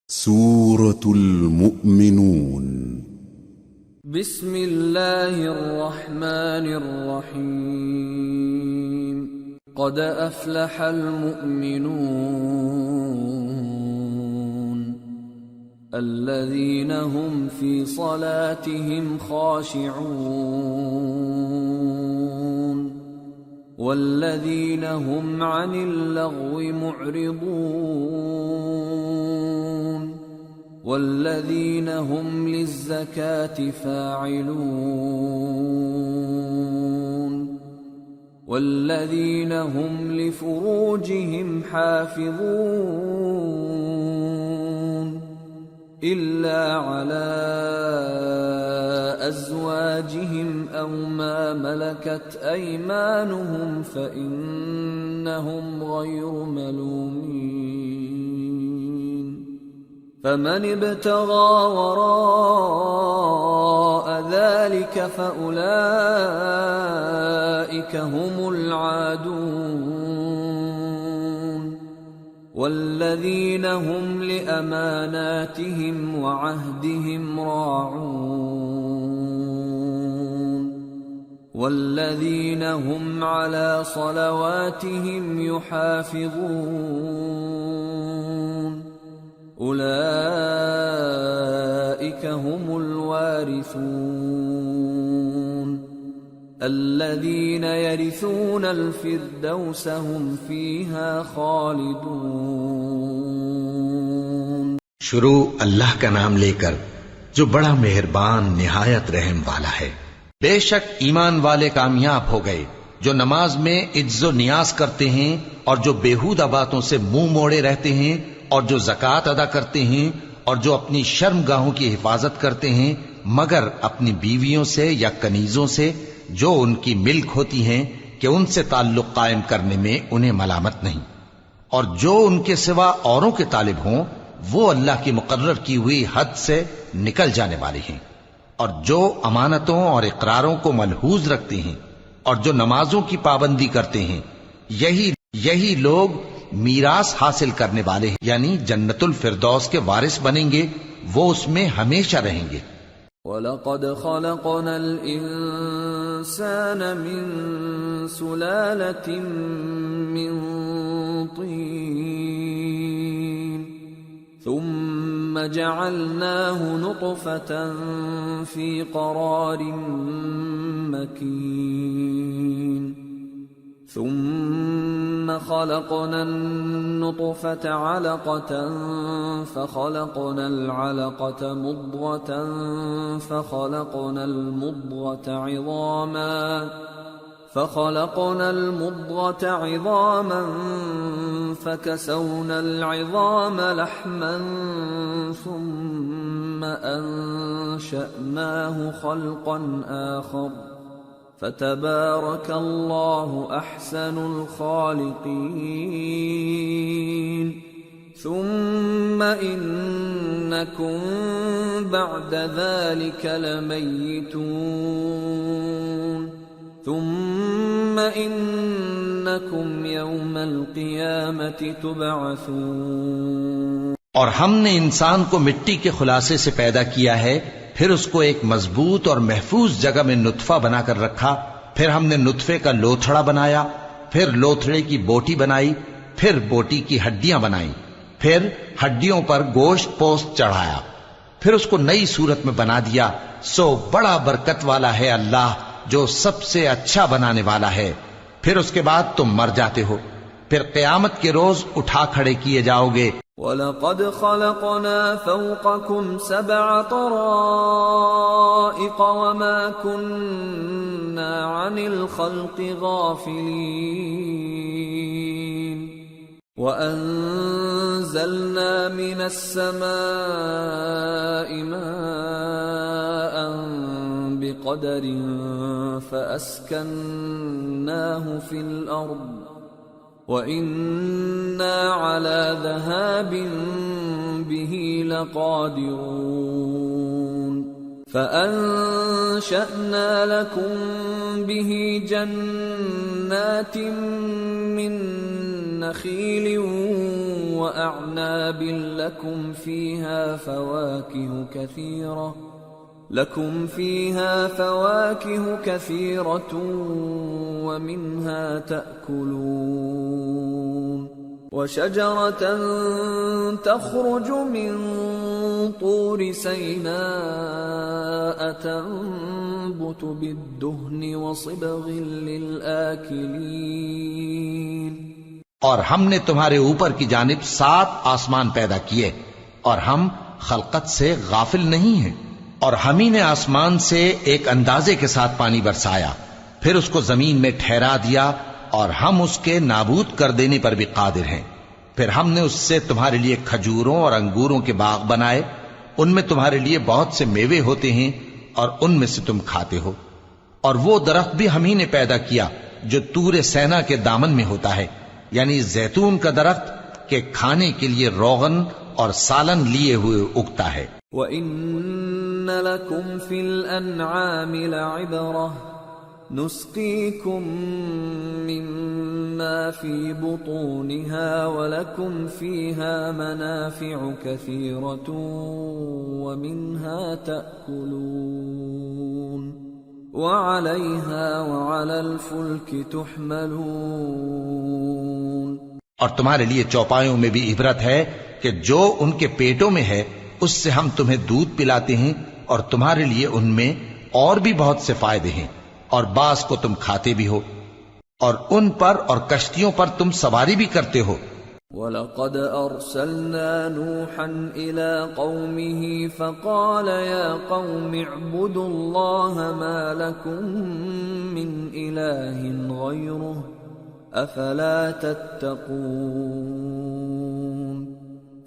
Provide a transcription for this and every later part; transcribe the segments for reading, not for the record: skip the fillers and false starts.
سورة المؤمنون. بسم الله الرحمن الرحيم. قد أفلح المؤمنون الذين هم في صلاتهم خاشعون والذين هم عن اللغو معرضون والذين هم للزكاة فاعلون والذين هم لفروجهم حافظون إلا على أزواجهم أو ما ملكت أيمانهم فإنهم غير ملومين. فمن ابتغى وراء ذلك فأولئك هم العادون والذين هم لأماناتهم وعهدهم راعون والذين هم على صلواتهم يحافظون أولئك هم الوارثون الذين يرثون الفردوس هم فيها خالدون. شروع اللہ کا نام لے کر جو بڑا مہربان نہایت رحم والا ہے۔ بے شک ایمان والے کامیاب ہو گئے جو نماز میں عجز و نیاز کرتے ہیں اور جو بیہودہ باتوں سے منہ موڑے رہتے ہیں اور جو زکوٰۃ ادا کرتے ہیں اور جو اپنی شرم گاہوں کی حفاظت کرتے ہیں مگر اپنی بیویوں سے یا کنیزوں سے جو ان کی ملک ہوتی ہیں کہ ان سے تعلق قائم کرنے میں انہیں ملامت نہیں، اور جو ان کے سوا اوروں کے طالب ہوں وہ اللہ کی مقرر کی ہوئی حد سے نکل جانے والے ہیں، اور جو امانتوں اور اقراروں کو ملحوظ رکھتے ہیں اور جو نمازوں کی پابندی کرتے ہیں یہی لوگ میراث حاصل کرنے والے ہیں، یعنی جنت الفردوس کے وارث بنیں گے، وہ اس میں ہمیشہ رہیں گے۔ وَلَقَدْ خَلَقْنَا الْإِنسَانَ مِنْ سُلَالَةٍ مِّنْ طِينٍ ثُمَّ جَعَلْنَاهُ نُطْفَةً فِي قَرَارٍ مَّكِينٍ ثم خلقنا النطفة علقة فخلقنا العلقة مضغة فخلقنا المضغة عظاما فكسونا العظام لحما ثم أنشأناه خلقا آخر فتبارك الله أحسن الخالقين. ثم إنكم بعد ذلك لميتون ثم إنكم يوم القيامة تبعثون. اور ہم نے انسان کو مٹی کے خلاصے سے پیدا کیا ہے، پھر اس کو ایک مضبوط اور محفوظ جگہ میں نطفہ بنا کر رکھا، پھر ہم نے نطفے کا لوتھڑا بنایا، پھر لوتھڑے کی بوٹی بنائی، پھر بوٹی کی ہڈیاں بنائیں، پھر ہڈیوں پر گوشت پوست چڑھایا، پھر اس کو نئی صورت میں بنا دیا۔ سو بڑا برکت والا ہے اللہ جو سب سے اچھا بنانے والا ہے۔ پھر اس کے بعد تم مر جاتے ہو، پھر قیامت کے روز اٹھا کھڑے کیے جاؤ گے۔ وَلَقَدْ خَلَقْنَا فَوْقَكُمْ سَبْعَ طَرَائِقَ وَمَا كُنَّا عَنِ الْخَلْقِ غَافِلِينَ وَأَنزَلْنَا مِنَ السَّمَاءِ مَاءً بِقَدَرٍ فَأَسْكَنَّاهُ فِي الْأَرْضِ وَإِنَّا عَلَى ذَهَابٍ بِهِ لَقَادِرُونَ. فَأَنشَأْنَا لَكُم بِهِ جَنَّاتٍ مِّن نخيل وأعناب لكم فيها فواكه كثيرة ومنها تأكلون وشجرة تخرج من طور سيناء تنبت بالدهن وصبغ للآكلين اور ہم نے تمہارے اوپر کی جانب 7 آسمان پیدا کیے اور ہم خلقت سے غافل نہیں ہیں، اور ہم ہی نے آسمان سے ایک اندازے کے ساتھ پانی برسایا، پھر اس کو زمین میں ٹھہرا دیا، اور ہم اس کے نابود کر دینے پر بھی قادر ہیں۔ پھر ہم نے اس سے تمہارے لیے کھجوروں اور انگوروں کے باغ بنائے، ان میں تمہارے لیے بہت سے میوے ہوتے ہیں اور ان میں سے تم کھاتے ہو۔ اور وہ درخت بھی ہم ہی نے پیدا کیا جو طور سینا کے دامن میں ہوتا ہے، یعنی زیتون کا درخت کہ کھانے کے لیے روغن اور سالن لیے ہوئے اگتا ہے۔ وَإِنَّ لَكُمْ فِي الْأَنْعَامِ لَعِبْرَةً نُسْقِيكُم مِّمَّا فِي بُطُونِهَا وَلَكُمْ فِيهَا مَنَافِعُ كَثِيرَةٌ وَمِنْهَا تَأْكُلُونَ وَعَلَيْهَا وَعَلَى الْفُلْكِ تُحْمَلُونَ اور تمہارے لیے چوپایوں میں بھی عبرت ہے کہ جو ان کے پیٹوں میں ہے اس سے ہم تمہیں دودھ پلاتے ہیں، اور تمہارے لیے ان میں اور بھی بہت سے فائدے ہیں، اور بعض کو تم کھاتے بھی ہو، اور ان پر اور کشتیوں پر تم سواری بھی کرتے ہو۔ وَلَقَدْ أَرْسَلْنَا نُوحًا إِلَىٰ قَوْمِهِ فَقَالَ يَا قَوْمِ اعْبُدُوا اللَّهَ مَا لَكُم مِّنْ إِلَٰهٍ غَيْرُهُ أَفَلَا تَتَّقُونَ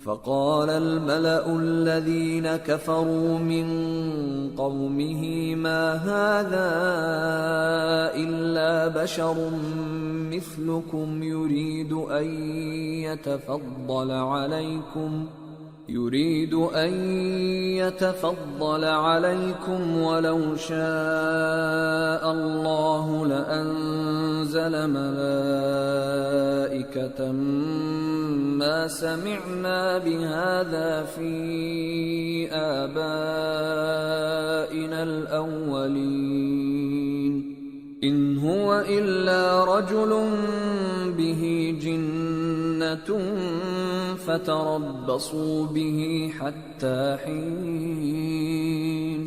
فَقَالَ الْمَلَأُ الَّذِينَ كَفَرُوا مِن قَوْمِهِ مَا هَٰذَا إِلَّا بَشَرٌ مِّثْلُكُمْ يُرِيدُ أَن يَتَفَضَّلَ عَلَيْكُمْ وَلَوْ شَاءَ اللَّهُ لَأَنزَلَ مَلَائِكَةً مَّا سَمِعْنَا بِهَٰذَا فِي آبَائِنَا الْأَوَّلِينَ إِنْ هُوَ إِلَّا رَجُلٌ بِهِ جِنَّةٌ فَتَرَبَّصُوا بِهِ حَتَّىٰ حِينٍ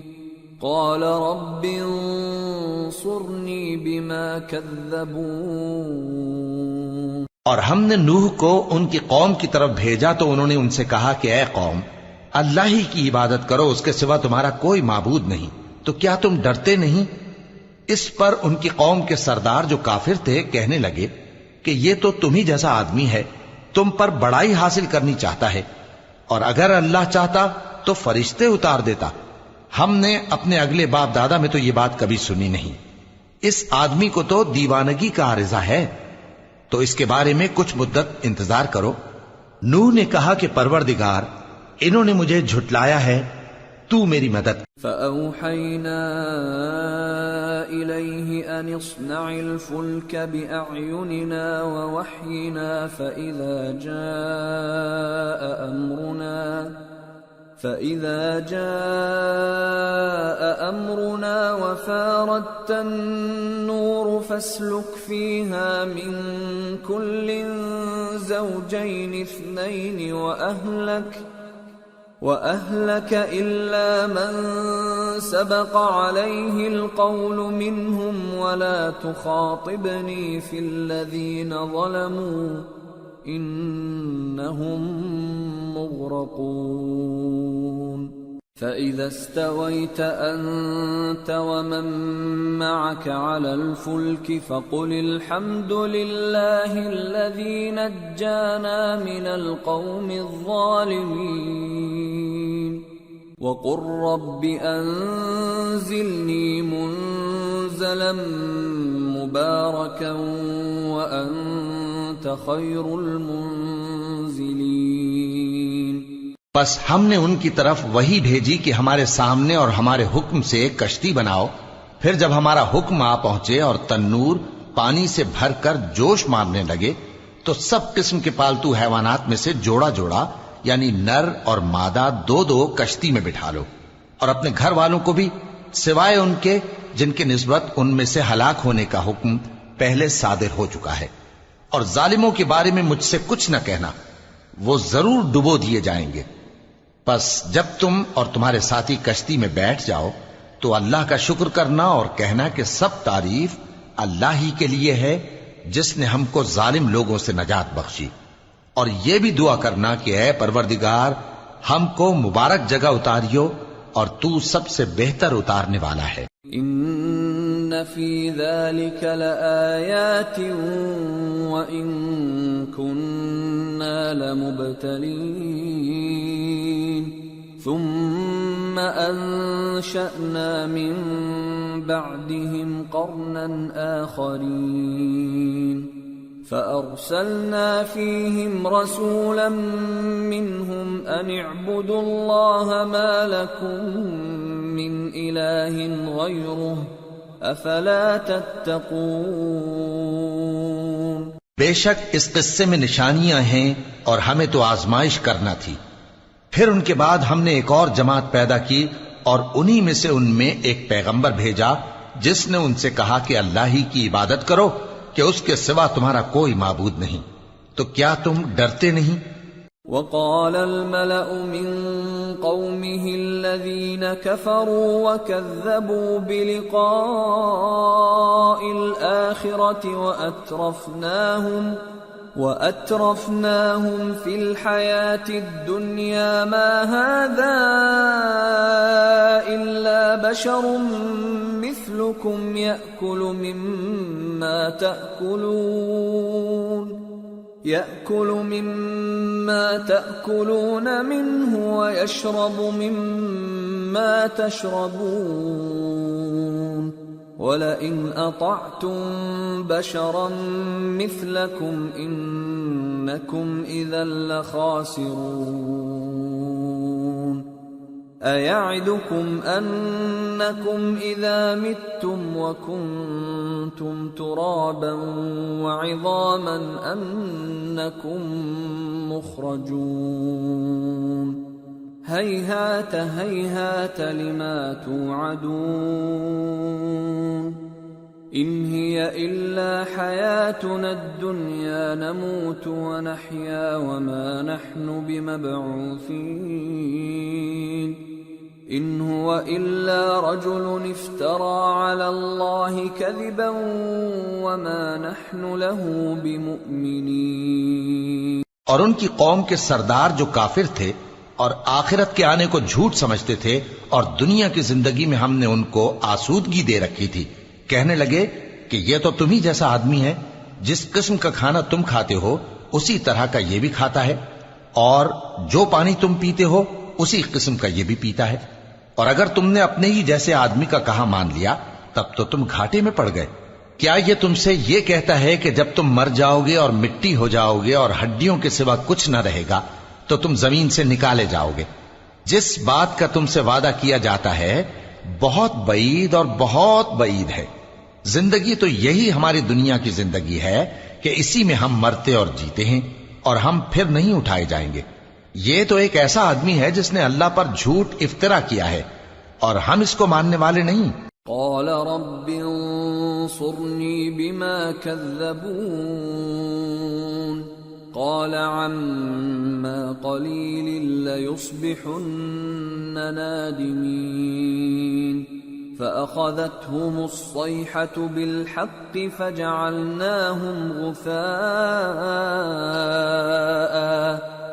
قَالَ رَبِّ انصُرْنِي بِمَا كَذَّبُونِ اور ہم نے نوح کو ان کی قوم کی طرف بھیجا تو انہوں نے ان سے کہا کہ اے قوم، اللہ ہی کی عبادت کرو، اس کے سوا تمہارا کوئی معبود نہیں، تو کیا تم ڈرتے نہیں؟ اس پر ان کی قوم کے سردار جو کافر تھے کہنے لگے کہ یہ تو تم ہی جیسا آدمی ہے، تم پر بڑائی حاصل کرنی چاہتا ہے، اور اگر اللہ چاہتا تو فرشتے اتار دیتا۔ ہم نے اپنے اگلے باپ دادا میں تو یہ بات کبھی سنی نہیں، اس آدمی کو تو دیوانگی کا عارضہ ہے، تو اس کے بارے میں کچھ مدت انتظار کرو۔ نوح نے کہا کہ پروردگار، انہوں نے مجھے جھٹلایا ہے، تو میری مدد۔ فَأَوْحَيْنَا إِلَيْهِ أَنِ اصْنَعِ الْفُلْكَ بِأَعْيُنِنَا وَوَحْيِنَا فَإِذَا جَاءَ أَمْرُنَا وَفَارَتِ النُّورُ فَاسْلُكْ فِيهَا مِن كُلٍّ زَوْجَيْنِ اثْنَيْنِ وَأَهْلَكَ إِلَّا مَن سَبَقَ عَلَيْهِ الْقَوْلُ مِنْهُمْ وَلَا تُخَاطِبْنِي فِي الَّذِينَ ظَلَمُوا إِنَّهُمْ مُغْرَقُونَ فَإِذَا اسْتَوَيْتَ أَنْتَ وَمَن مَّعَكَ عَلَى الْفُلْكِ فَقُلِ الْحَمْدُ لِلَّهِ الَّذِي نَجَّانَا مِنَ الْقَوْمِ الظَّالِمِينَ وَقُل رَّبِّ أَنزِلْنِي مُنزَلًا مُّبَارَكًا وَأَنتَ خَيْرُ الْمُنزِلِينَ۔ بس ہم نے ان کی طرف وہی بھیجی کہ ہمارے سامنے اور ہمارے حکم سے ایک کشتی بناؤ، پھر جب ہمارا حکم آ پہنچے اور تنور پانی سے بھر کر جوش مارنے لگے تو سب قسم کے پالتو حیوانات میں سے جوڑا جوڑا یعنی نر اور مادہ دو دو کشتی میں بٹھا لو، اور اپنے گھر والوں کو بھی سوائے ان کے جن کی نسبت ان میں سے ہلاک ہونے کا حکم پہلے صادر ہو چکا ہے، اور ظالموں کے بارے میں مجھ سے کچھ نہ کہنا، وہ ضرور ڈبو دیے جائیں گے۔ پس جب تم اور تمہارے ساتھی کشتی میں بیٹھ جاؤ تو اللہ کا شکر کرنا اور کہنا کہ سب تعریف اللہ ہی کے لیے ہے جس نے ہم کو ظالم لوگوں سے نجات بخشی، اور یہ بھی دعا کرنا کہ اے پروردگار ہم کو مبارک جگہ اتاریو اور تو سب سے بہتر اتارنے والا ہے۔ ان فی ذلک لآیات وان کننا لمبتلین ثم انشأنا من بعدهم قرنا آخرین فأرسلنا فيهم رسولا منهم أن اعبدوا الله ما لكم من إله غيره أفلا تتقون۔ بے شک اس قصے میں نشانیاں ہیں اور ہمیں تو آزمائش کرنا تھی۔ پھر ان کے بعد ہم نے ایک اور جماعت پیدا کی اور انہی میں سے ان میں ایک پیغمبر بھیجا جس نے ان سے کہا کہ اللہ ہی کی عبادت کرو کہ اس کے سوا تمہارا کوئی معبود نہیں، تو کیا تم ڈرتے نہیں؟ وقال الملأ من قومه الذين كفروا وكذبوا بلقاء الآخرة وأترفناهم في الحياة الدنيا ما هذا إلا بشر مثلكم يأكل مما تأكلون منه ويشرب مما تشربون ولئن أطعتم بشرا مثلكم إنكم إذا لخاسرون أيعدكم أنكم إذا متم وكنتم ترابا وعظاما أنكم مخرجون هيهات هيهات لما توعدون إن هي إلا حياتنا الدنيا نموت ونحيا وما نحن بمبعوثين إن هو إلا رجل افترى على الله كذبا وما نحن له بمؤمنين۔ اور ان کی قوم کے سردار جو کافر تھے اور آخرت کے آنے کو جھوٹ سمجھتے تھے اور دنیا کی زندگی میں ہم نے ان کو آسودگی دے رکھی تھی، کہنے لگے کہ یہ تو تم ہی جیسا آدمی ہے، جس قسم کا کھانا تم کھاتے ہو اسی طرح کا یہ بھی کھاتا ہے، اور جو پانی تم پیتے ہو اسی قسم کا یہ بھی پیتا ہے، اور اگر تم نے اپنے ہی جیسے آدمی کا کہا مان لیا تب تو تم گھاٹے میں پڑ گئے۔ کیا یہ تم سے یہ کہتا ہے کہ جب تم مر جاؤ گے اور مٹی ہو جاؤ گے اور ہڈیوں کے سوا کچھ نہ رہے گا تو تم زمین سے نکالے جاؤ گے؟ جس بات کا تم سے وعدہ کیا جاتا ہے بہت بعید اور بہت بعید ہے۔ زندگی تو یہی ہماری دنیا کی زندگی ہے کہ اسی میں ہم مرتے اور جیتے ہیں اور ہم پھر نہیں اٹھائے جائیں گے۔ یہ تو ایک ایسا آدمی ہے جس نے اللہ پر جھوٹ افطرا کیا ہے اور ہم اس کو ماننے والے نہیں۔ قال رب انصرني بما كذبون قال عما قليل ليصبحن نادمين فأخذتهم الصيحة بالحق فجعلناهم غثاء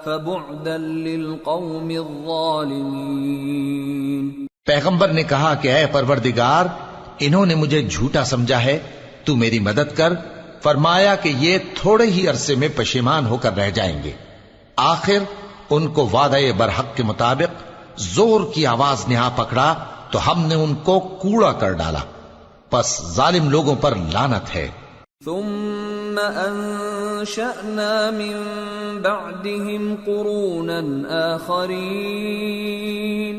فبعدا للقوم الظالمين۔ پیغمبر نے کہا کہ اے پروردگار انہوں نے مجھے جھوٹا سمجھا ہے، تو میری مدد کر۔ فرمایا کہ یہ تھوڑے ہی عرصے میں پشیمان ہو کر رہ جائیں گے۔ آخر ان کو وعدہ برحق کے مطابق زور کی آواز نے آ پکڑا تو ہم نے ان کو کوڑا کر ڈالا، پس ظالم لوگوں پر لعنت ہے۔ ثم انشأنا من بعدهم قرونا آخرين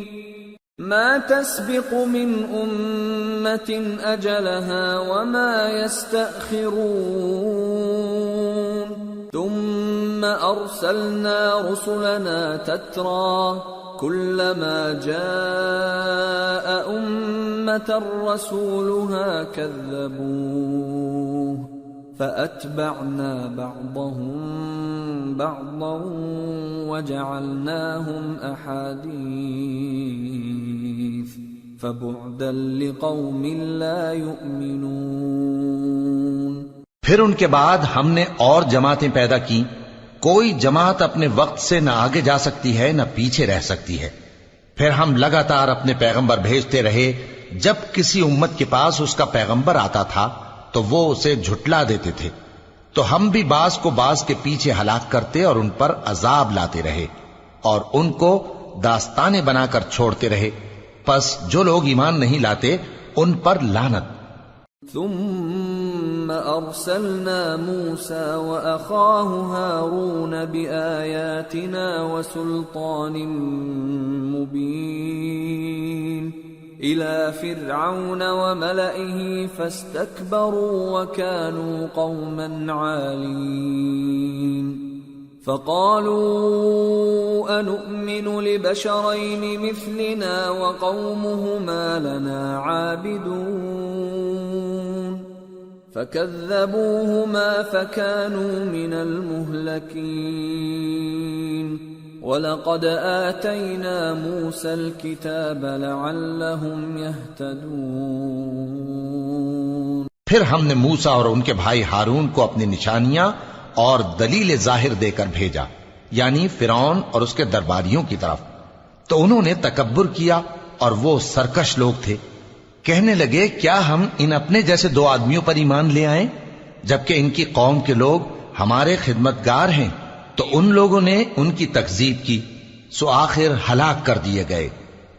ما تسبق من أمة أجلها وما يستأخرون ثم أرسلنا رسلنا تترى كلما جاء أمة رسولها كذبوه فأتبعنا بعضهم بعضا وجعلناهم أحاديث فبعدا لقوم لا يؤمنون۔ پھر ان کے بعد ہم نے اور جماعتیں پیدا کی، کوئی جماعت اپنے وقت سے نہ آگے جا سکتی ہے نہ پیچھے رہ سکتی ہے۔ پھر ہم لگاتار اپنے پیغمبر بھیجتے رہے، جب کسی امت کے پاس اس کا پیغمبر آتا تھا تو وہ اسے جھٹلا دیتے تھے، تو ہم بھی بعض کو بعض کے پیچھے ہلاک کرتے اور ان پر عذاب لاتے رہے اور ان کو داستانیں بنا کر چھوڑتے رہے۔ پس جو لوگ ایمان نہیں لاتے ان پر لعنت۔ ثم أرسلنا موسى وأخاه هارون بآياتنا وسلطان مبين إلى فرعون وملئه فاستكبروا وكانوا قوما عالين فقالوا أنؤمن لبشرين مثلنا وقومهما لنا عابدون فكذبوهما فكانوا من المهلكين وَلَقَدْ آتَيْنَا مُوسَى الْكِتَابَ لَعَلَّهُمْ يَهْتَدُونَ۔ پھر ہم نے موسیٰ اور ان کے بھائی ہارون کو اپنی نشانیاں اور دلیل ظاہر دے کر بھیجا، یعنی فرعون اور اس کے درباریوں کی طرف، تو انہوں نے تکبر کیا اور وہ سرکش لوگ تھے۔ کہنے لگے کیا ہم ان اپنے جیسے دو آدمیوں پر ایمان لے آئیں جبکہ ان کی قوم کے لوگ ہمارے خدمتگار ہیں؟ تو ان لوگوں نے ان کی تکذیب کی، سو آخر ہلاک کر دیے گئے۔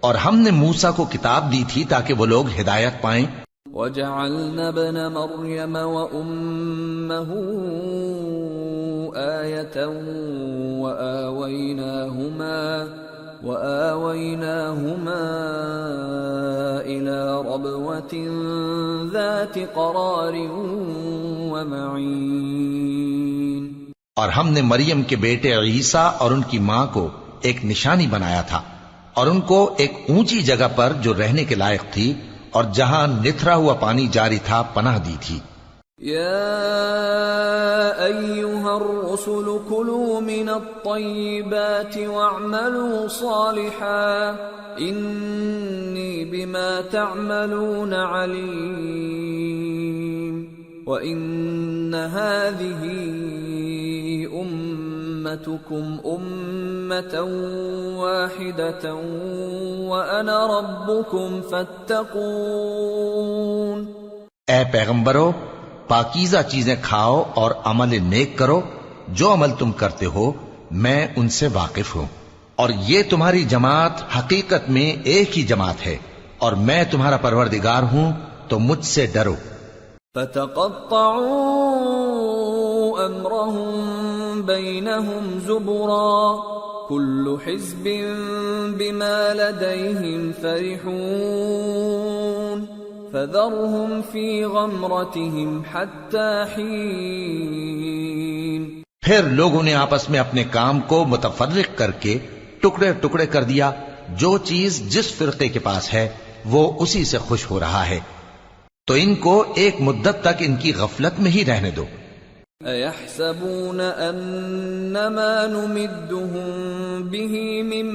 اور ہم نے موسیٰ کو کتاب دی تھی تاکہ وہ لوگ ہدایت پائیں۔ وَجَعَلْنَا ابْنَ مَرْيَمَ وَأُمَّهُ آيَةً وَآوَيْنَاهُمَا إِلَى رَبْوَةٍ ذَاتِ قَرَارٍ وَمَعِينٍ۔ اور ہم نے مریم کے بیٹے عیسیٰ اور ان کی ماں کو ایک نشانی بنایا تھا اور ان کو ایک اونچی جگہ پر جو رہنے کے لائق تھی اور جہاں نتھرا ہوا پانی جاری تھا پناہ دی تھی۔ یا ایھا الرسل کلوا من الطیبات واعملوا صالحا انی بما تعملون علیم وَإِنَّ هَذِهِ أُمَّتُكُمْ أُمَّةً وَاحِدَةً وَأَنَا رَبُّكُمْ فَاتَّقُونِ۔ اے پیغمبرو، پاکیزہ چیزیں کھاؤ اور عمل نیک کرو، جو عمل تم کرتے ہو میں ان سے واقف ہوں، اور یہ تمہاری جماعت حقیقت میں ایک ہی جماعت ہے اور میں تمہارا پروردگار ہوں، تو مجھ سے ڈرو۔ فَتَقَطَّعُوا أَمْرَهُمْ بَيْنَهُمْ زُبُرًا كُلُّ حِزْبٍ بِمَا لَدَيْهِمْ فَرِحُونَ فَذَرْهُمْ فِي غَمْرَتِهِمْ حَتَّى حِينٍ۔ پھر لوگوں نے آپس میں اپنے کام کو متفرق کر کے ٹکڑے ٹکڑے کر دیا، جو چیز جس فرقے کے پاس ہے وہ اسی سے خوش ہو رہا ہے، تو ان کو ایک مدت تک ان کی غفلت میں ہی رہنے دو۔ اَيَحْسَبُونَ أَنَّمَا نُمِدُّهُم بِهِ مِن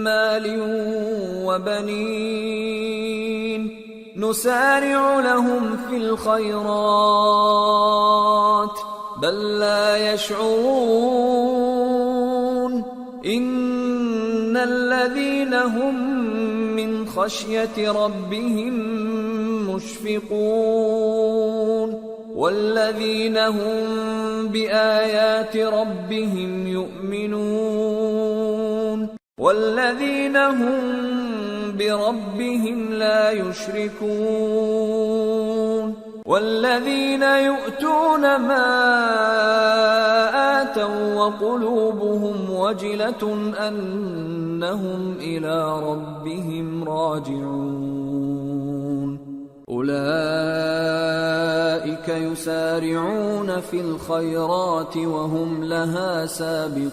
مَّالٍ وَبَنِينَ نُسَارِعُ لَهُمْ فِي الْخَيْرَاتِ بَل لَّا يَشْعُرُونَ إِنَّ الَّذِينَ هُم مِّن خَشْيَةِ رَبِّهِم مشفقون والذين هم بآيات ربهم يؤمنون والذين هم بربهم لا يشركون والذين يؤتون ما آتوا وقلوبهم وجلة أنهم إلى ربهم راجعون أولئك يسارعون في الخيرات وهم لها سابقون۔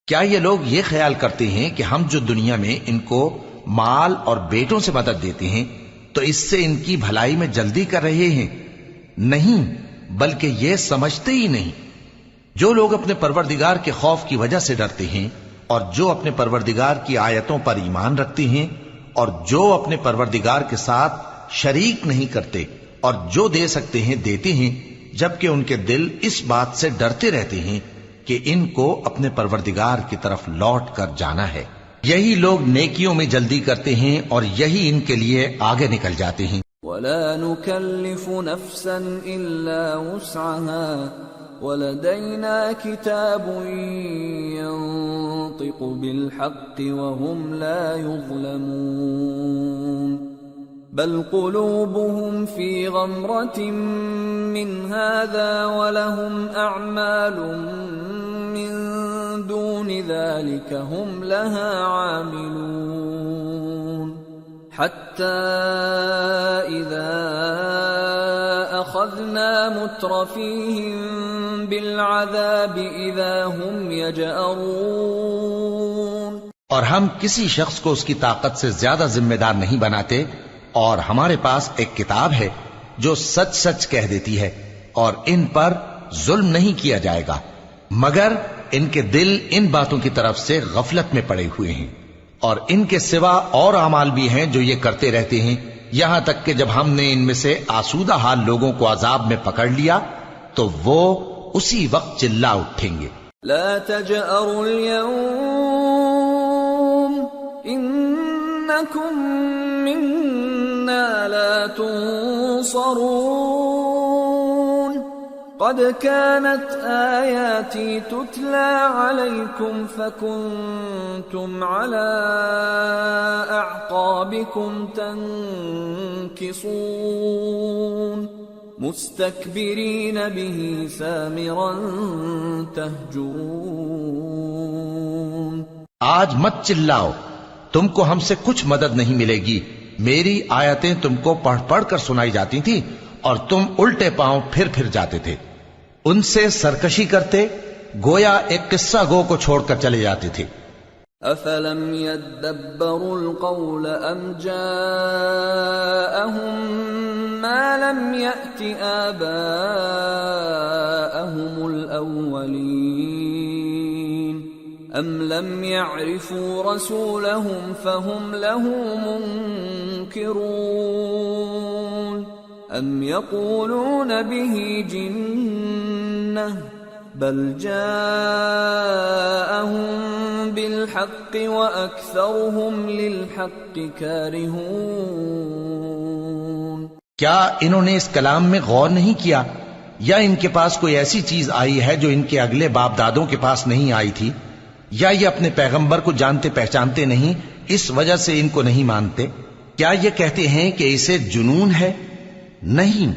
کیا یہ لوگ یہ خیال کرتے ہیں کہ ہم جو دنیا میں ان کو مال اور بیٹوں سے مدد دیتے ہیں تو اس سے ان کی بھلائی میں جلدی کر رہے ہیں؟ نہیں، بلکہ یہ سمجھتے ہی نہیں۔ جو لوگ اپنے پروردگار کے خوف کی وجہ سے ڈرتے ہیں اور جو اپنے پروردگار کی آیتوں پر ایمان رکھتے ہیں اور جو اپنے پروردگار کے ساتھ شریک نہیں کرتے اور جو دے سکتے ہیں دیتے ہیں، جبکہ ان کے دل اس بات سے ڈرتے رہتے ہیں کہ ان کو اپنے پروردگار کی طرف لوٹ کر جانا ہے، یہی لوگ نیکیوں میں جلدی کرتے ہیں اور یہی ان کے لیے آگے نکل جاتے ہیں۔ ولا نكلف نفسا إلا وسعها ولدينا كتاب ينطق بالحق وهم لا يظلمون بل قلوبهم في غمرة من هذا ولهم أعمال من دون ذلك هم لها عاملون حتى إذا أخذنا مترفيهم بالعذاب إذا هم يجأرون۔ اور ہم کسی شخص کو اس کی طاقت سے زیادہ ذمہ دار نہیں بناتے، اور ہمارے پاس ایک کتاب ہے جو سچ سچ کہہ دیتی ہے، اور ان پر ظلم نہیں کیا جائے گا، مگر ان کے دل ان باتوں کی طرف سے غفلت میں پڑے ہوئے ہیں، اور ان کے سوا اور اعمال بھی ہیں جو یہ کرتے رہتے ہیں، یہاں تک کہ جب ہم نے ان میں سے آسودہ حال لوگوں کو عذاب میں پکڑ لیا تو وہ اسی وقت چلا اٹھیں گے۔ لا تجأروا اليوم إنكم منا لا تنصرون قد كانت آياتي تتلى عليكم فكنتم على أعقابكم تنكصون مستكبرين به سامرا تهجرون۔ آج مت چلاؤ، تم کو ہم سے کچھ مدد نہیں ملے گی، میری آیتیں تم کو پڑھ پڑھ کر سنائی جاتی تھی اور تم الٹے پاؤں پھر پھر جاتے تھے، ان سے سرکشی کرتے گویا ایک قصہ گو کو چھوڑ کر چلے جاتے تھے۔ افلم يدبروا القول ام جاءهم ما لم يأت آباءهم الأولين ام لم يعرفوا رسولهم فهم له منكرون ام يقولون به جنة بل جاءهم بالحق وأكثرهم للحق كارهون۔ کیا انہوں نے اس کلام میں غور نہیں کیا، یا ان کے پاس کوئی ایسی چیز آئی ہے جو ان کے اگلے باپ دادوں کے پاس نہیں آئی تھی، یا یہ اپنے پیغمبر کو جانتے پہچانتے نہیں اس وجہ سے ان کو نہیں مانتے؟ کیا یہ کہتے ہیں کہ اسے جنون ہے؟ نہیں،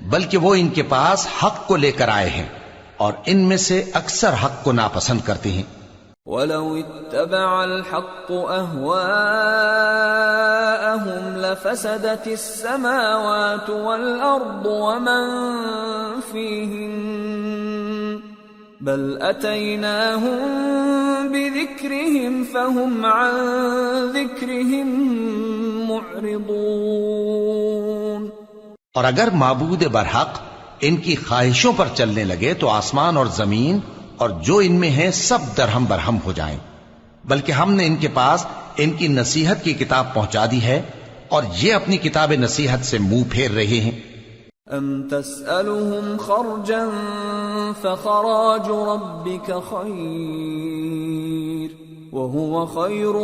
بلکہ وہ ان کے پاس حق کو لے کر آئے ہیں اور ان میں سے اکثر حق کو ناپسند کرتے ہیں۔ وَلَوِ اتَّبَعَ الْحَقُّ أَهْوَاءَهُمْ لَفَسَدَتِ السَّمَاوَاتُ وَالْأَرْضُ وَمَنْ فِيهِنَّ بَلْ أَتَيْنَاهُمْ بِذِكْرِهِمْ فَهُمْ عَنْ ذِكْرِهِمْ مُعْرِضُونَ۔ اور اگر معبود برحق ان کی خواہشوں پر چلنے لگے تو آسمان اور زمین اور جو ان میں ہے سب درہم برہم ہو جائیں، بلکہ ہم نے ان کے پاس ان کی نصیحت کی کتاب پہنچا دی ہے اور یہ اپنی کتاب نصیحت سے منہ پھیر رہے ہیں۔ ام تسألهم خرجا فخراج ربك خير وهو خير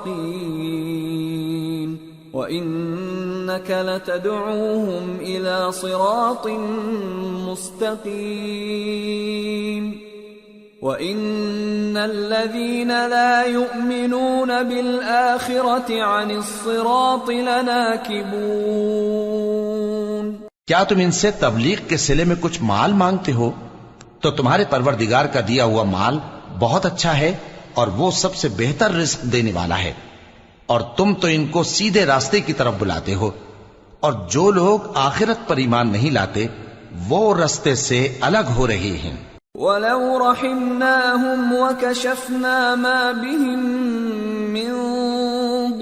الرازقين وإنك لتدعوهم إلى صراط مستقيم وإن الذين لا يؤمنون بالآخرة عن الصراط لناكبون۔ کیا تم ان سے تبلیغ کے صلے میں کچھ مال مانگتے ہو؟ تو تمہارے پروردگار کا دیا ہوا مال بہت اچھا ہے اور وہ سب سے بہتر رزق دینے والا ہے، اور تم تو ان کو سیدھے راستے کی طرف بلاتے ہو، اور جو لوگ آخرت پر ایمان نہیں لاتے وہ راستے سے الگ ہو رہے ہیں۔ وَلَوْ رَحِمْنَاهُمْ وَكَشَفْنَا مَا بِهِمْ مِنْ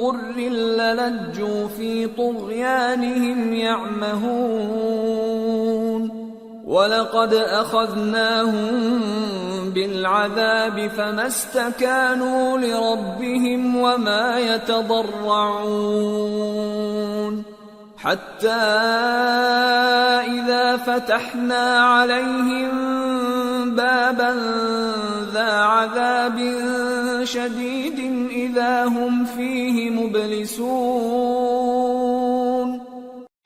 ضُرٍّ لَلَجُّوا فِي طُغْيَانِهِمْ يَعْمَهُونَ وَلَقَدْ أَخَذْنَاهُمْ بِالْعَذَابِ فَمَا اسْتَكَانُوا لِرَبِّهِمْ وَمَا يَتَضَرَّعُونَ حَتَّى إِذَا فَتَحْنَا عَلَيْهِمْ بَابًا ذَا عَذَابٍ شَدِيدٍ إِذَا هُمْ فِيهِ مُبْلِسُونَ۔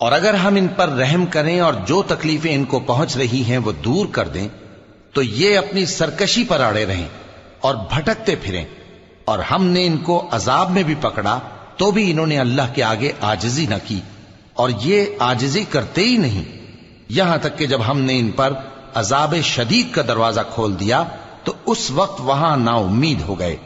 اور اگر ہم ان پر رحم کریں اور جو تکلیفیں ان کو پہنچ رہی ہیں وہ دور کر دیں تو یہ اپنی سرکشی پر اڑے رہیں اور بھٹکتے پھریں، اور ہم نے ان کو عذاب میں بھی پکڑا تو بھی انہوں نے اللہ کے آگے عاجزی نہ کی، اور یہ عاجزی کرتے ہی نہیں، یہاں تک کہ جب ہم نے ان پر عذاب شدید کا دروازہ کھول دیا تو اس وقت وہاں نا امید ہو گئے۔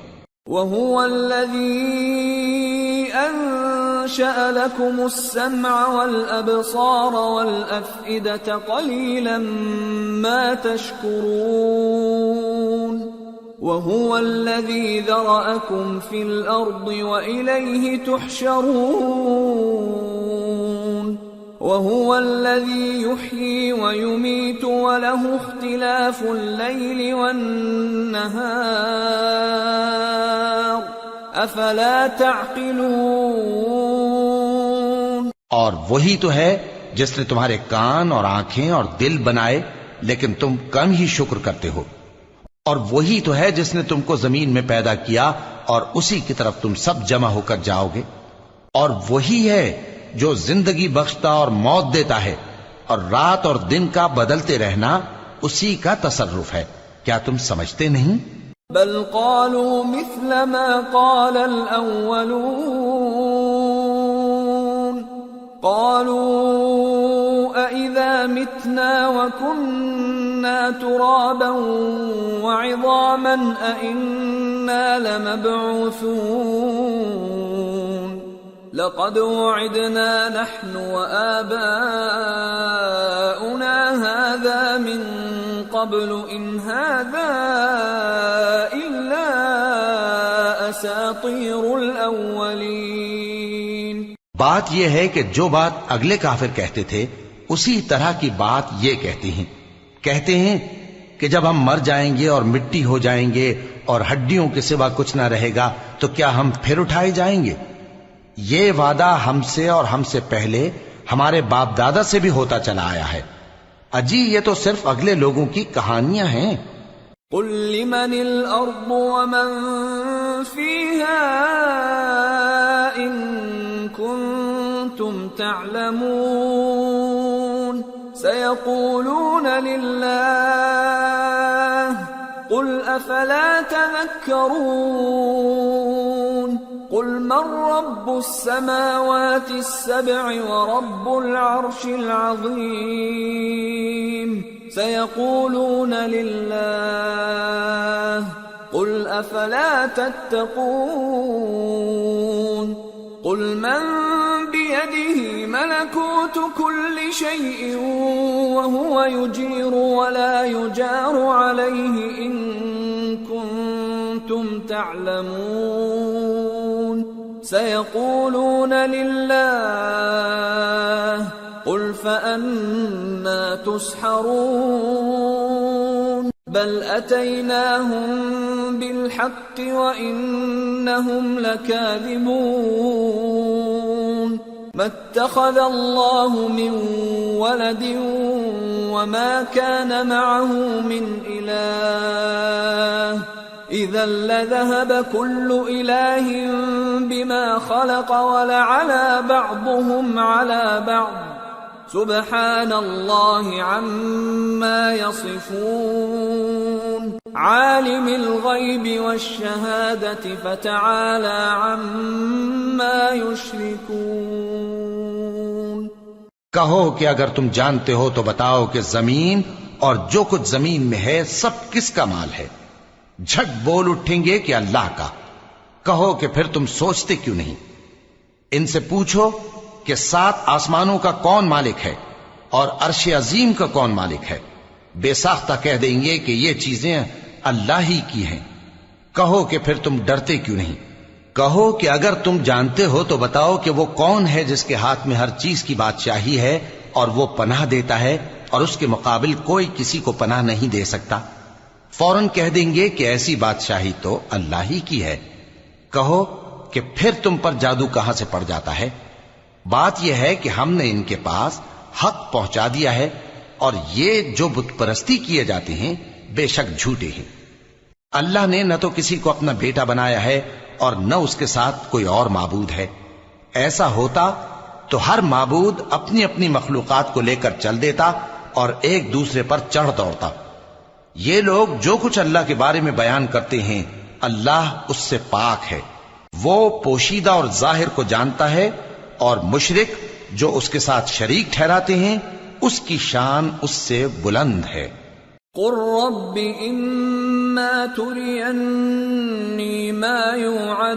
وَهُوَ الَّذِي أَنشَأَ لَكُمُ السَّمْعَ وَالْأَبْصَارَ وَالْأَفْئِدَةَ قَلِيلًا مَا تَشْكُرُونَ وَهُوَ الَّذِي ذَرَأَكُمْ فِي الْأَرْضِ وَإِلَيْهِ تُحْشَرُونَ وَهُوَ الَّذِي يُحْيِي وَيُمِيتُ وَلَهُ اخْتِلَافُ اللَّيْلِ وَالنَّهَارِ أَفَلَا تَعْقِلُونَ۔ اور وہی تو ہے جس نے تمہارے کان اور آنکھیں اور دل بنائے لیکن تم کم ہی شکر کرتے ہو، اور وہی تو ہے جس نے تم کو زمین میں پیدا کیا اور اسی کی طرف تم سب جمع ہو کر جاؤ گے، اور وہی ہے جو زندگی بخشتا اور موت دیتا ہے، اور رات اور دن کا بدلتے رہنا اسی کا تصرف ہے، کیا تم سمجھتے نہیں؟ بل قالوا مثل ما قال الأولون قالوا أإذا متنا وكنا ترابا وعظاما أإنا لمبعوثون لقد وعدنا نحن وآباؤنا هذا من قبل إن هذا إلا أساطير الأولين۔ بات یہ ہے کہ جو بات اگلے کافر کہتے تھے اسی طرح کی بات یہ کہتے ہیں کہ جب ہم مر جائیں گے اور مٹی ہو جائیں گے اور ہڈیوں کے سوا کچھ نہ رہے گا تو کیا ہم پھر اٹھائے جائیں گے؟ یہ وعدہ ہم سے اور ہم سے پہلے ہمارے باپ دادا سے بھی ہوتا چلا آیا ہے، اجی یہ تو صرف اگلے لوگوں کی کہانیاں ہیں۔ قل لمن الأرض ومن فيها إن كنتم تعلمون سيقولون لله قل أفلا تذكرون قل من رب السماوات السبع ورب العرش العظيم سيقولون لله قل أفلا تتقون قل من بيده ملكوت كل شيء وهو يجير ولا يجار عليه إن كنتم تعلمون سيقولون لله قل فأنا تسحرون بل أتيناهم بالحق وإنهم لكاذبون ما اتخذ الله من ولد وما كان معه من إله إذا لذهب كل إله بما خلق ولعلى بعضهم على بعض سبحان الله عما يصفون عالم الغيب والشهادة فتعالى عما يشركون۔ کہو کہ اگر تم جانتے ہو تو بتاؤ کہ زمین اور جو کچھ زمین میں ہے سب کس کا مال ہے؟ جھٹ بول اٹھیں گے کہ اللہ کا۔ کہو کہ پھر تم سوچتے کیوں نہیں؟ ان سے پوچھو کہ 7 آسمانوں کا کون مالک ہے اور عرش عظیم کا کون مالک ہے؟ بے ساختہ کہہ دیں گے کہ یہ چیزیں اللہ ہی کی ہیں۔ کہو کہ پھر تم ڈرتے کیوں نہیں؟ کہو کہ اگر تم جانتے ہو تو بتاؤ کہ وہ کون ہے جس کے ہاتھ میں ہر چیز کی بادشاہی ہے اور وہ پناہ دیتا ہے اور اس کے مقابل کوئی کسی کو پناہ نہیں دے سکتا؟ فوراً کہہ دیں گے کہ ایسی بادشاہی تو اللہ ہی کی ہے۔ کہو کہ پھر تم پر جادو کہاں سے پڑ جاتا ہے؟ بات یہ ہے کہ ہم نے ان کے پاس حق پہنچا دیا ہے، اور یہ جو بت پرستی کیے جاتے ہیں بے شک جھوٹے ہیں۔ اللہ نے نہ تو کسی کو اپنا بیٹا بنایا ہے اور نہ اس کے ساتھ کوئی اور معبود ہے۔ ایسا ہوتا تو ہر معبود اپنی اپنی مخلوقات کو لے کر چل دیتا اور ایک دوسرے پر چڑھ دوڑتا۔ یہ لوگ جو کچھ اللہ کے بارے میں بیان کرتے ہیں اللہ اس سے پاک ہے، وہ پوشیدہ اور ظاہر کو جانتا ہے، اور مشرک جو اس کے ساتھ شریک ٹھہراتے ہیں اس کی شان اس سے بلند ہے۔ قل رب اما ترینی ما یوعدون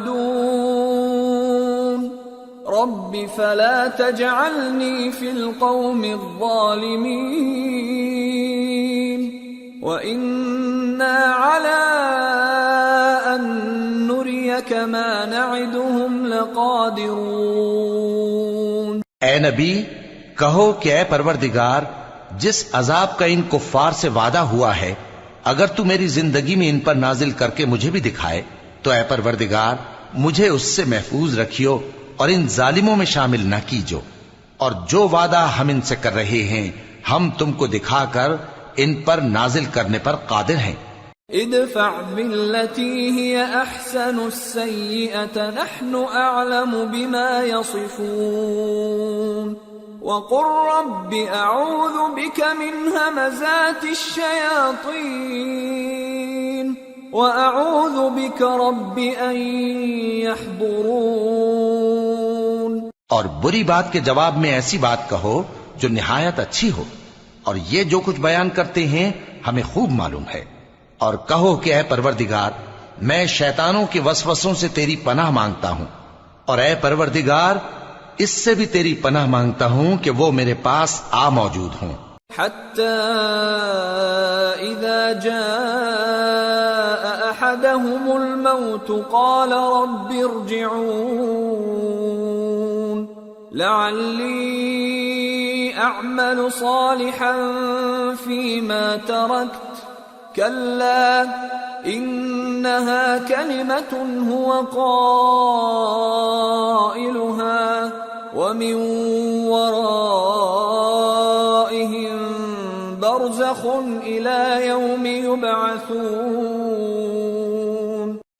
رب فلا تجعلنی فی القوم الظالمین وإنا على أن نريك ما نعدهم لقادرون۔ اے نبی کہو کہ اے پروردگار، جس عذاب کا ان کفار سے وعدہ ہوا ہے اگر تو میری زندگی میں ان پر نازل کر کے مجھے بھی دکھائے تو اے پروردگار مجھے اس سے محفوظ رکھیو اور ان ظالموں میں شامل نہ کیجو، اور جو وعدہ ہم ان سے کر رہے ہیں ہم تم کو دکھا کر ان پر نازل کرنے پر قادر ہیں۔ ادفع بالتي هي احسن السيئة نحن اعلم بما يصفون وقل رب اعوذ بك من همزات الشياطين واعوذ بك رب ان يحضرون۔ اور بری بات کے جواب میں ایسی بات کہو جو نہایت اچھی ہو، اور یہ جو کچھ بیان کرتے ہیں ہمیں خوب معلوم ہے۔ اور کہو کہ اے پروردگار میں شیطانوں کے وسوسوں سے تیری پناہ مانگتا ہوں، اور اے پروردگار اس سے بھی تیری پناہ مانگتا ہوں کہ وہ میرے پاس آ موجود ہوں۔ حتى إذا جاء أحدهم الموت قال رب ارجعون لعلي أعمل صالحا فيما تركت كلا إنها كلمة هو قائلها ومن ورائهم برزخ إلى يوم يبعثون۔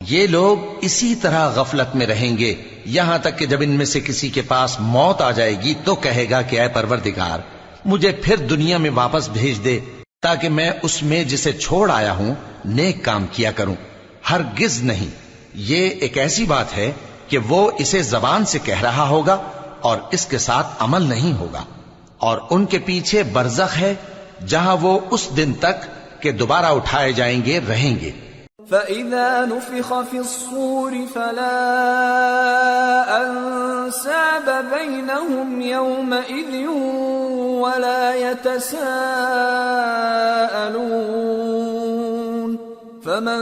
یہ لوگ اسی طرح غفلت میں رہیں گے یہاں تک کہ جب ان میں سے کسی کے پاس موت آ جائے گی تو کہے گا کہ اے پروردگار مجھے پھر دنیا میں واپس بھیج دے تاکہ میں اس میں جسے چھوڑ آیا ہوں نیک کام کیا کروں۔ ہرگز نہیں، یہ ایک ایسی بات ہے کہ وہ اسے زبان سے کہہ رہا ہوگا اور اس کے ساتھ عمل نہیں ہوگا، اور ان کے پیچھے برزخ ہے جہاں وہ اس دن تک کہ دوبارہ اٹھائے جائیں گے رہیں گے۔ فَإِذَا نُفِخَ فِي الصُّورِ فَلَا أَنْسَابَ بَيْنَهُمْ يَوْمَئِذٍ وَلَا يَتَسَاءَلُونَ فَمَنْ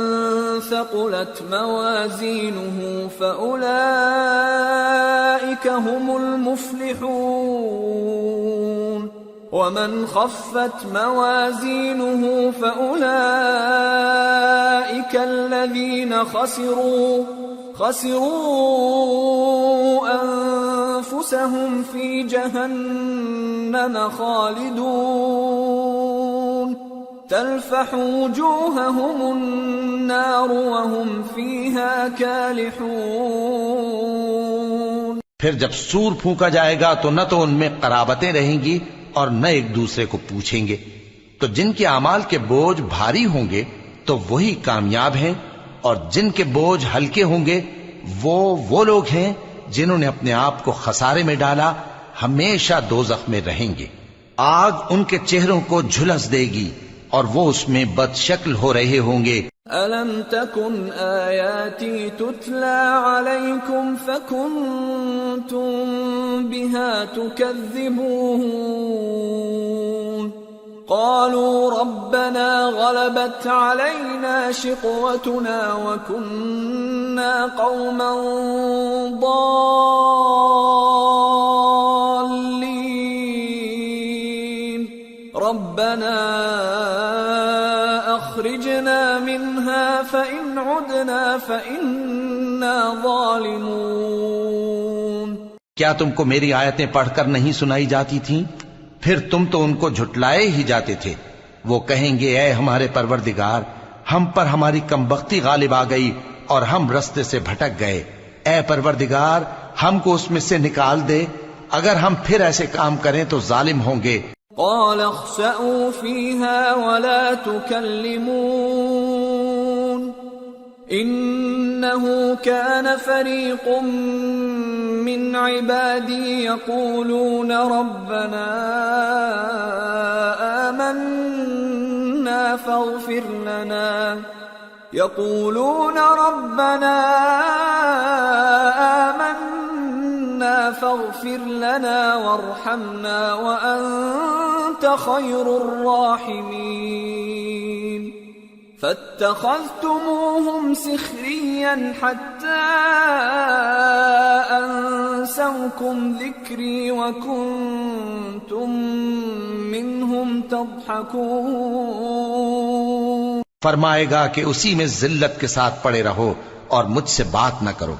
ثَقُلَتْ مَوَازِينُهُ فَأُولَئِكَ هُمُ الْمُفْلِحُونَ وَمَنْ خَفَّتْ مَوَازِينُهُ فَأُولَئِكَ الَّذِينَ خَسِرُوا أَنفُسَهُمْ فِي جَهَنَّمَ خَالِدُونَ تَلْفَحُ وُجُوهَهُمُ النَّارُ وَهُمْ فِيهَا كَالِحُونَ۔ پھر جب سور پھونکا جائے گا تو نہ تو ان میں قرابتیں رہیں گی اور نہ ایک دوسرے کو پوچھیں گے، تو جن کے اعمال کے بوجھ بھاری ہوں گے تو وہی کامیاب ہیں، اور جن کے بوجھ ہلکے ہوں گے وہ لوگ ہیں جنہوں نے اپنے آپ کو خسارے میں ڈالا، ہمیشہ دوزخ میں رہیں گے۔ آگ ان کے چہروں کو جھلس دے گی اور وہ اس میں بد شکل ہو رہے ہوں گے۔ ألم تكن آياتي تتلى عليكم فكنتم بها تكذبون قالوا ربنا غلبت علينا شقوتنا وكنا قوما ضالين ربنا أخرجنا منها فإن عدنا فإنا ظالمون کیا تم کو میری آیتیں پڑھ کر نہیں سنائی جاتی تھیں؟ پھر تم تو ان کو جھٹلائے ہی جاتے تھے۔ وہ کہیں گے اے ہمارے پروردگار، ہم پر ہماری کمبختی غالب آ گئی اور ہم رستے سے بھٹک گئے۔ اے پروردگار، ہم کو اس میں سے نکال دے، اگر ہم پھر ایسے کام کریں تو ظالم ہوں گے۔ قال اخسئوا فيها ولا تكلمون إنه كان فريق من عبادي يقولون ربنا آمنا فاغفر لنا وارحمنا وأنت خير الراحمين فاتخذتموهم سخريا حتى أنسوكم ذكري وكنتم منهم تضحكون فرمائے گا کہ اسی میں ذلت کے ساتھ پڑے رہو اور مجھ سے بات نہ کرو۔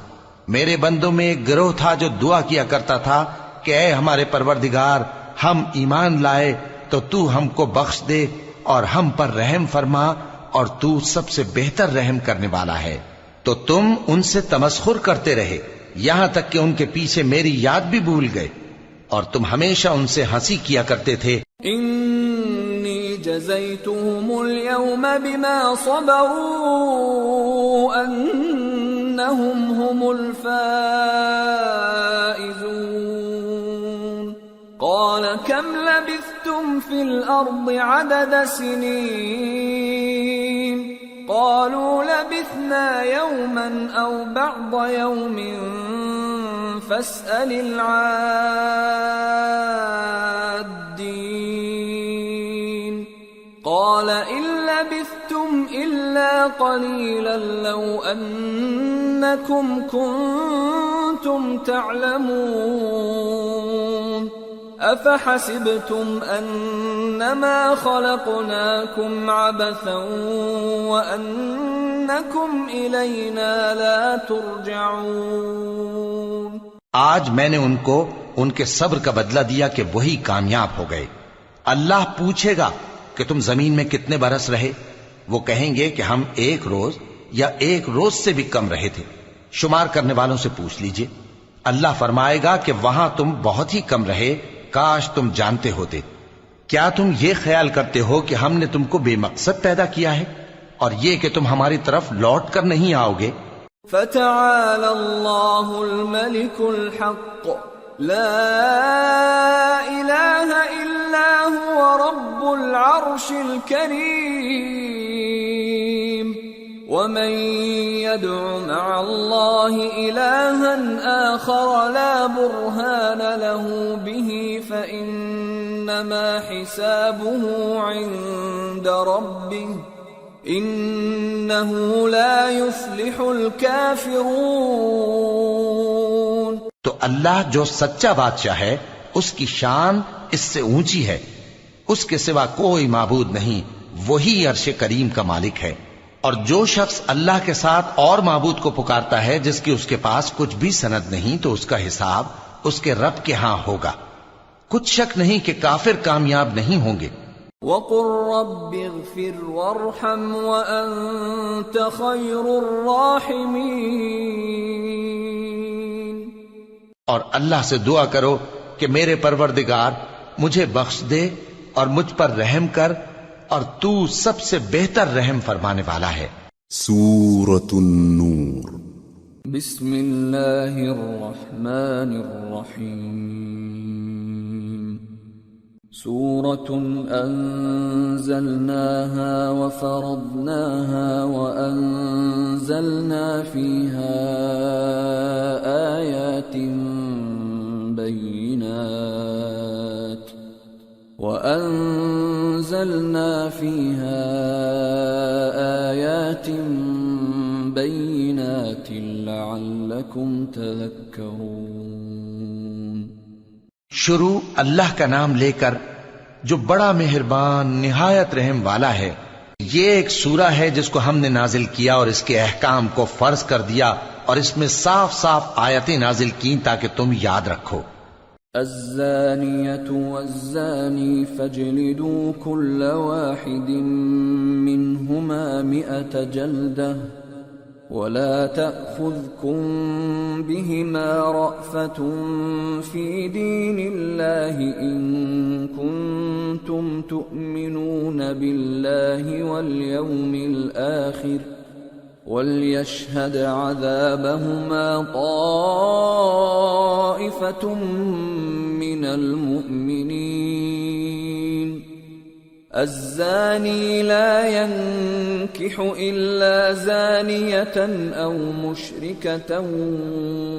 میرے بندوں میں ایک گروہ تھا جو دعا کیا کرتا تھا کہ اے ہمارے پروردگار، ہم ایمان لائے تو تو ہم کو بخش دے اور ہم پر رحم فرما، اور تو سب سے بہتر رحم کرنے والا ہے۔ تو تم ان سے تمسخر کرتے رہے یہاں تک کہ ان کے پیچھے میری یاد بھی بھول گئے، اور تم ہمیشہ ان سے ہنسی کیا کرتے تھے۔ انی جزیتهم اليوم بما صبروا انہم هم الفائزون قال كم لبثتم في الأرض عدد سنين قالوا لبثنا يوما أو بعض يوم فاسأل العادين قال إن لبثتم إلا قليلا لو أنكم كنتم تعلمون أفحسبتم أنما خلقناكم عبثا وأنكم إلينا لا ترجعون آج میں نے ان کو ان کے صبر کا بدلہ دیا کہ وہی کامیاب ہو گئے۔ اللہ پوچھے گا کہ تم زمین میں کتنے برس رہے؟ وہ کہیں گے کہ ہم 1 روز یا 1 روز سے بھی کم رہے تھے۔ شمار کرنے والوں سے پوچھ لیجئے۔ اللہ فرمائے گا کہ وہاں تم بہت ہی کم رہے، کاش تم جانتے ہوتے۔ کیا تم یہ خیال کرتے ہو کہ ہم نے تم کو بے مقصد پیدا کیا ہے اور یہ کہ تم ہماری طرف لوٹ کر نہیں آؤ گے؟ فتعالى الله الملك الحق لا إله إلا هو رب العرش الكريم ومن يدع مع الله إلها آخر لا برهان له به فإنما حسابه عند ربه إنه لا يفلح الكافرون تو اللہ جو سچا بادشاہ ہے اس کی شان اس سے اونچی ہے، اس کے سوا کوئی معبود نہیں، وہی عرش کریم کا مالک ہے۔ اور جو شخص اللہ کے ساتھ اور معبود کو پکارتا ہے جس کی اس کے پاس کچھ بھی سند نہیں، تو اس کا حساب اس کے رب کے ہاں ہوگا۔ کچھ شک نہیں کہ کافر کامیاب نہیں ہوں گے۔ وَقُلْ رَبِّ اغْفِرْ وَارْحَمْ وَأَنْتَ خَيْرُ الرَّاحِمِينَ اور اللہ سے دعا کرو کہ میرے پروردگار مجھے بخش دے اور مجھ پر رحم کر، اور تو سب سے بہتر رحم فرمانے والا ہے۔ سورة النور بسم اللہ الرحمن الرحیم سورة أنزلناها وفرضناها وأنزلنا فيها آيات بينات لعلكم تذكرون۔ شروع اللہ کا نام لے کر جو بڑا مہربان نہایت رحم والا ہے۔ یہ ایک سورہ ہے جس کو ہم نے نازل کیا اور اس کے احکام کو فرض کر دیا اور اس میں صاف صاف آیتیں نازل کی تاکہ تم یاد رکھو۔ الزانية والزاني فاجلدوا كل واحد منهما 100 جلدة ولا تأخذكم بهما رأفة في دين الله إن كنتم تؤمنون بالله واليوم الآخر وليشهد عذابهما طائفة من المؤمنين۔ الزاني لا ينكح إلا زانية أو مشركة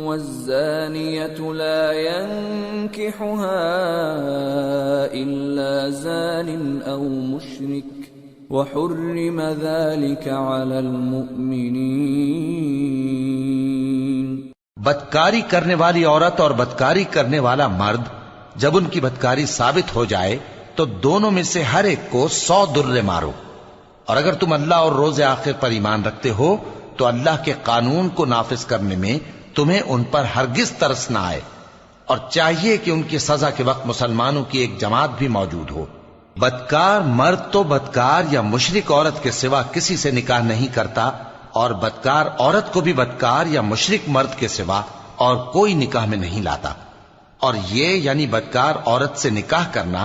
والزانية لا ينكحها إلا زان أو مشرك وحرم ذلك على المؤمنين۔ بدکاری کرنے والی عورت اور بدکاری کرنے والا مرد جب ان کی بدکاری ثابت ہو جائے تو دونوں میں سے ہر ایک کو 100 درے مارو، اور اگر تم اللہ اور روز آخر پر ایمان رکھتے ہو تو اللہ کے قانون کو نافذ کرنے میں تمہیں ان پر ہرگز ترس نہ آئے، اور چاہیے کہ ان کی سزا کے وقت مسلمانوں کی ایک جماعت بھی موجود ہو۔ بدکار مرد تو بدکار یا مشرک عورت کے سوا کسی سے نکاح نہیں کرتا، اور بدکار عورت کو بھی بدکار یا مشرک مرد کے سوا اور کوئی نکاح میں نہیں لاتا، اور یہ یعنی بدکار عورت سے نکاح کرنا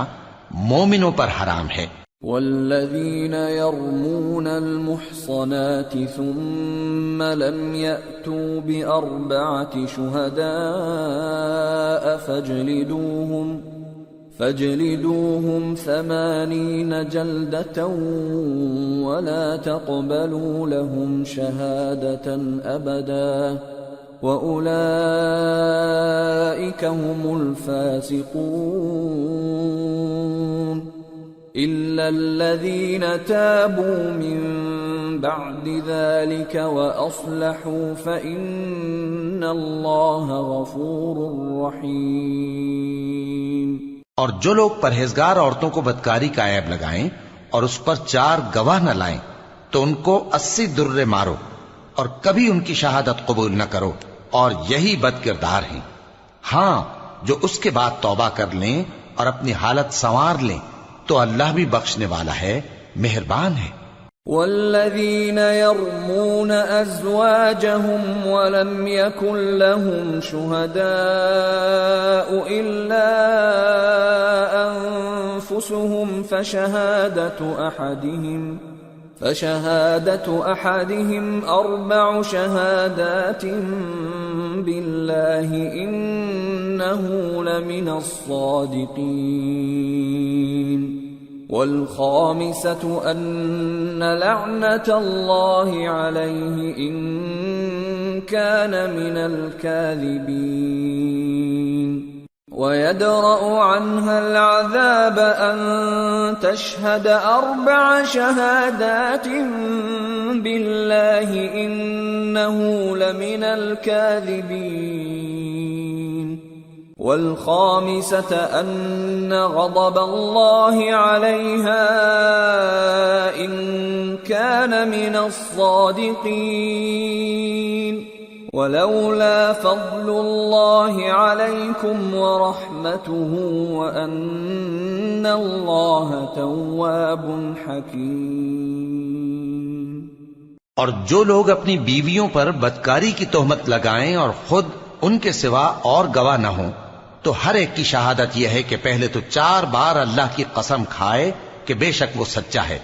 مومنوں پر حرام ہے۔ والذین یرمون المحصنات ثم لم یأتوا بأربعة شہداء فاجلدوهم 80 جلدة ولا تقبلوا لهم شهادة أبدا وأولئك هم الفاسقون إلا الذين تابوا من بعد ذلك وأصلحوا فإن الله غفور رحيم۔ اور جو لوگ پرہیزگار عورتوں کو بدکاری کا عیب لگائیں اور اس پر 4 گواہ نہ لائیں تو ان کو 80 درے مارو اور کبھی ان کی شہادت قبول نہ کرو، اور یہی بد کردار ہیں۔ ہاں جو اس کے بعد توبہ کر لیں اور اپنی حالت سنوار لیں تو اللہ بھی بخشنے والا ہے، مہربان ہے۔ والذین یرمون ازواجهم ولم يكن لهم شهداء الا انفسهم فشهادة احدهم 4 شهادات بالله انه لمن الصادقين، والخامسة أن لعنة الله عليه إن كان من الكاذبين، ويدرأ عنها العذاب أن تشهد 4 شهادات بالله إنه لمن الكاذبين، والخامسة أن غضب الله عليها إن كان من الصادقين، ولولا فضل الله عليكم ورحمته وأن الله تواب حكيم۔ اور جو لوگ اپنی بیویوں پر بدکاری کی تہمت لگائیں اور خود ان کے سوا اور گواہ نہ ہوں تو ہر ایک کی شہادت یہ ہے کہ پہلے تو 4 بار اللہ کی قسم کھائے کہ بے شک وہ سچا ہے،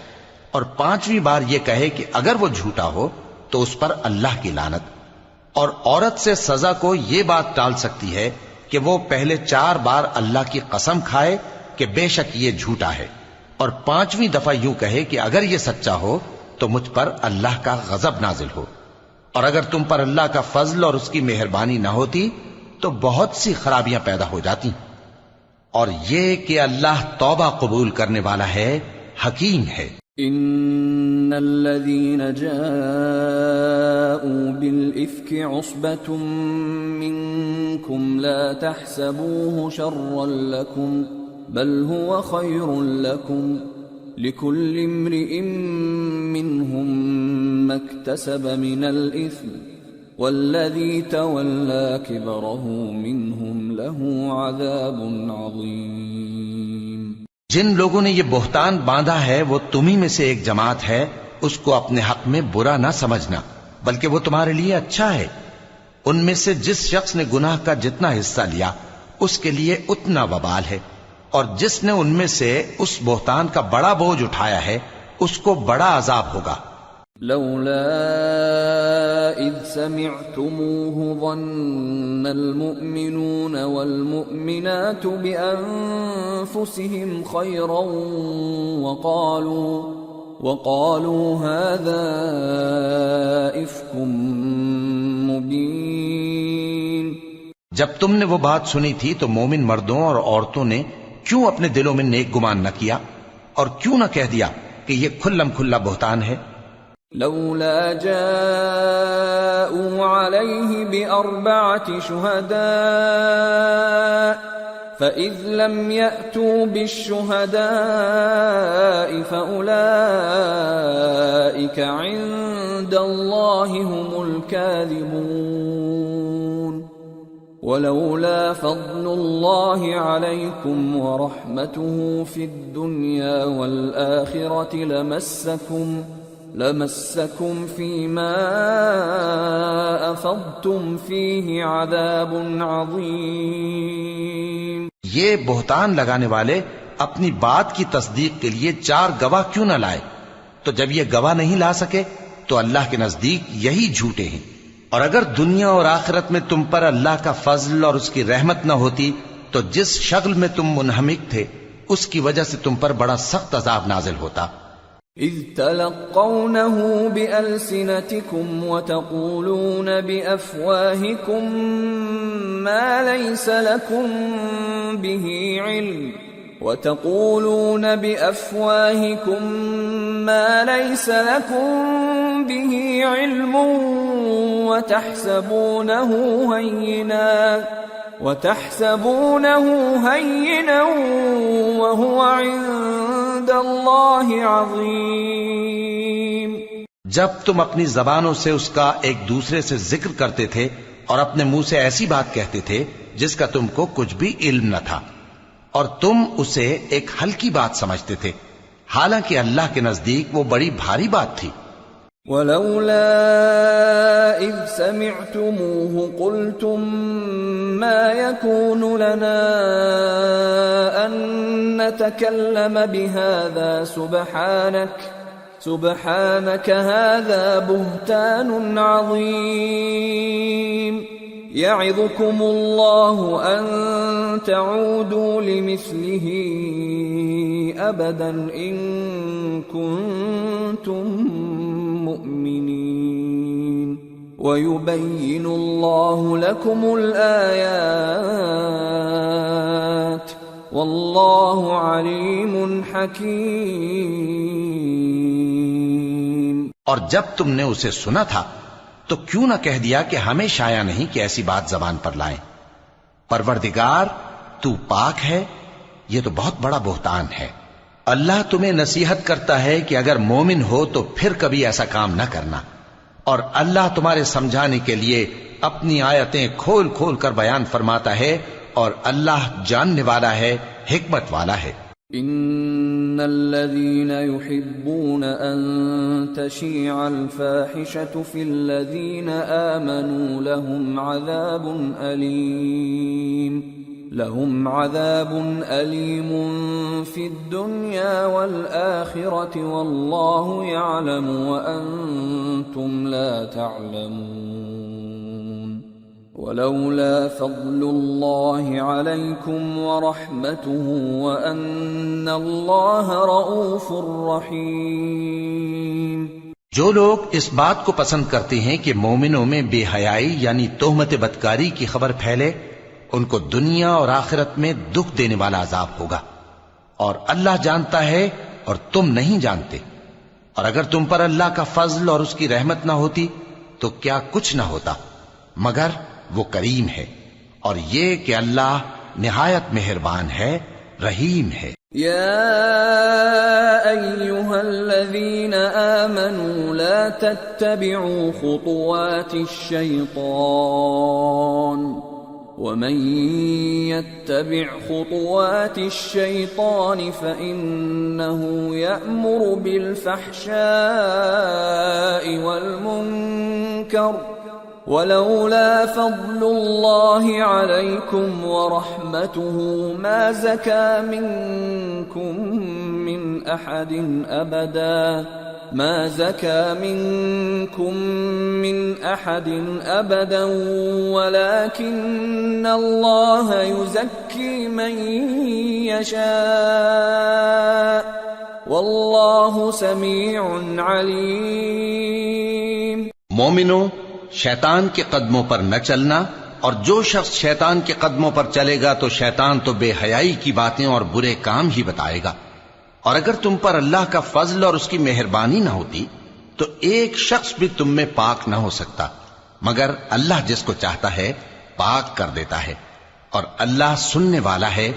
اور 5ویں بار یہ کہے کہ اگر وہ جھوٹا ہو تو اس پر اللہ کی لعنت۔ اور عورت سے سزا کو یہ بات ٹال سکتی ہے کہ وہ پہلے 4 بار اللہ کی قسم کھائے کہ کہ بے شک یہ جھوٹا ہے، اور 5ویں دفعہ یوں کہے کہ اگر یہ سچا ہو تو مجھ پر اللہ کا غضب نازل ہو، اور اگر تم پر اللہ کا فضل اور اس کی مہربانی نہ ہوتی تو بہت سی خرابیاں پیدا ہو جاتی۔ اور یہ کہ اللہ توبہ قبول کرنے والا ہے، حکیم ہے۔ ان الذين جاءوا بالافك عصبة منكم لا تحسبوه شرا لكم بل هو خير لكم لكل امرئ منهم ما اكتسب من الاثم والذي تولى كبره منهم له عذاب عظيم۔ جن لوگوں نے یہ بہتان باندھا ہے وہ تمہیں میں سے ایک جماعت ہے، اس کو اپنے حق میں برا نہ سمجھنا بلکہ وہ تمہارے لیے اچھا ہے۔ ان میں سے جس شخص نے گناہ کا جتنا حصہ لیا اس کے لیے اتنا وبال ہے، اور جس نے ان میں سے اس بہتان کا بڑا بوجھ اٹھایا ہے اس کو بڑا عذاب ہوگا۔ لولا اذ سمعتموه ظن المؤمنون والمؤمنات بانفسهم خيرا وقالوا هذا افك مبين۔ جب تم نے وہ بات سنی تھی تو مومن مردوں اور عورتوں نے کیوں اپنے دلوں میں نیک گمان نہ کیا اور کیوں نہ کہہ دیا کہ یہ کھلم کھلا بہتان ہے؟ لولا جاءوا عليه بأربعة شهداء فإذ لم يأتوا بالشهداء فأولئك عند الله هم الكاذبون ولولا فضل الله عليكم ورحمته في الدنيا والآخرة لمسكم فيما أفضتم فيه عذاب عظيم۔ یہ بہتان لگانے والے اپنی بات کی تصدیق کے لیے 4 گواہ کیوں نہ لائے؟ تو جب یہ گواہ نہیں لا سکے تو اللہ کے نزدیک یہی جھوٹے ہیں، اور اگر دنیا اور آخرت میں تم پر اللہ کا فضل اور اس کی رحمت نہ ہوتی تو جس شغل میں تم منہمک تھے اس کی وجہ سے تم پر بڑا سخت عذاب نازل ہوتا۔ اذ تلقونه بألسنتكم وتقولون بأفواهكم ما ليس لكم به علم وتحسبونه هينا وهو عند الله عظيم۔ جب تم اپنی زبانوں سے اس کا ایک دوسرے سے ذکر کرتے تھے اور اپنے منہ سے ایسی بات کہتے تھے جس کا تم کو کچھ بھی علم نہ تھا، اور تم اسے ایک ہلکی بات سمجھتے تھے، حالانکہ اللہ کے نزدیک وہ بڑی بھاری بات تھی۔ ولولا اذ سمعتموه قلتم ما يكون لنا ان نتكلم بهذا سبحانك هذا بهتان عظيم يعظكم الله ان تعودوا لمثله ابدا ان كنتم مؤمنين ويبين الله لكم الآيات والله عليم حكيم۔ اور جب تم نے اسے سنا تھا تو کیوں نہ کہہ دیا کہ ہمیں شایع نہیں کہ ایسی بات زبان پر لائیں؟ پروردگار تو پاک ہے، یہ تو بہت بڑا بہتان ہے۔ اللہ تمہیں نصیحت کرتا ہے کہ اگر مومن ہو تو پھر کبھی ایسا کام نہ کرنا، اور اللہ تمہارے سمجھانے کے لیے اپنی آیتیں کھول کھول کر بیان فرماتا ہے، اور اللہ جاننے والا ہے، حکمت والا ہے۔ ان الذين يحبون ان تشيع الفاحشة في الذين آمنوا لهم عذاب أليم في الدنيا والآخرة والله يعلم وأنتم لا تعلمون ولولا فضل الله عليكم ورحمته وأن الله رؤوف رحيم۔ جو لوگ اس بات کو پسند کرتے ہیں کہ مومنوں میں بے حیائی یعنی تہمت بدکاری کی خبر پھیلے، ان کو دنیا اور آخرت میں دکھ دینے والا عذاب ہوگا، اور اللہ جانتا ہے اور تم نہیں جانتے، اور اگر تم پر اللہ کا فضل اور اس کی رحمت نہ ہوتی تو کیا کچھ نہ ہوتا، مگر وہ کریم ہے، اور یہ کہ اللہ نہایت مہربان ہے، رحیم ہے۔ يا أيها الذين آمنوا لا تتبعوا خطوات الشيطان ومن يتبع خطوات الشيطان فإنه يأمر بالفحشاء والمنكر ولولا فضل الله عليكم ورحمته ما زكى منكم من أحد أبدا ولكن الله يزكي من يشاء والله سميع عليم۔ مومنوں، شیطان کے قدموں پر نہ چلنا، اور جو شخص شیطان کے قدموں پر چلے گا تو شیطان تو بے حیائی کی باتیں اور برے کام ہی بتائے گا، اور اگر تم پر اللہ کا فضل اور اس کی مہربانی نہ ہوتی تو ایک شخص بھی تم میں پاک نہ ہو سکتا، مگر اللہ جس کو چاہتا ہے پاک کر دیتا ہے، اور اللہ سننے والا ہے،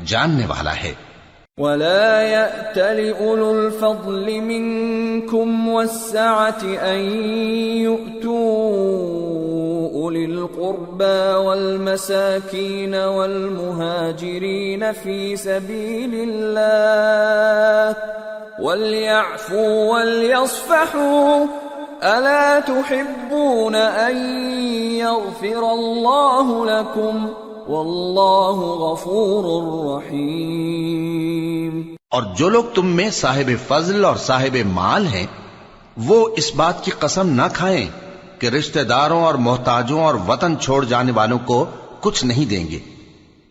جاننے والا ہے۔ ولا يأتل أولو الفضل منكم والسعة أن يؤتوا أولي القربى والمساكين والمهاجرين في سبيل الله وليعفوا وليصفحوا ألا تحبون أن يغفر الله لكم واللہ غفور رحیم۔ اور جو لوگ تم میں صاحب فضل اور صاحب مال ہیں وہ اس بات کی قسم نہ کھائیں کہ رشتہ داروں اور محتاجوں اور وطن چھوڑ جانے والوں کو کچھ نہیں دیں گے،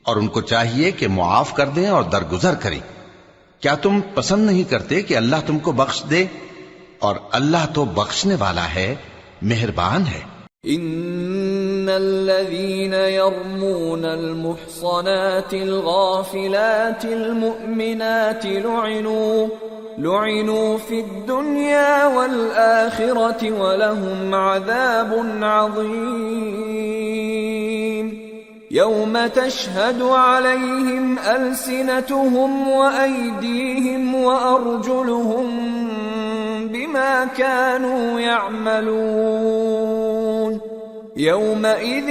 اور ان کو چاہیے کہ معاف کر دیں اور درگزر کریں۔ کیا تم پسند نہیں کرتے کہ اللہ تم کو بخش دے؟ اور اللہ تو بخشنے والا ہے، مہربان ہے۔ ان الذين يرمون المحصنات الغافلات المؤمنات لعنوا في الدنيا والآخرة ولهم عذاب عظيم يوم تشهد عليهم ألسنتهم وأيديهم وأرجلهم بما كانوا يعملون يومئذ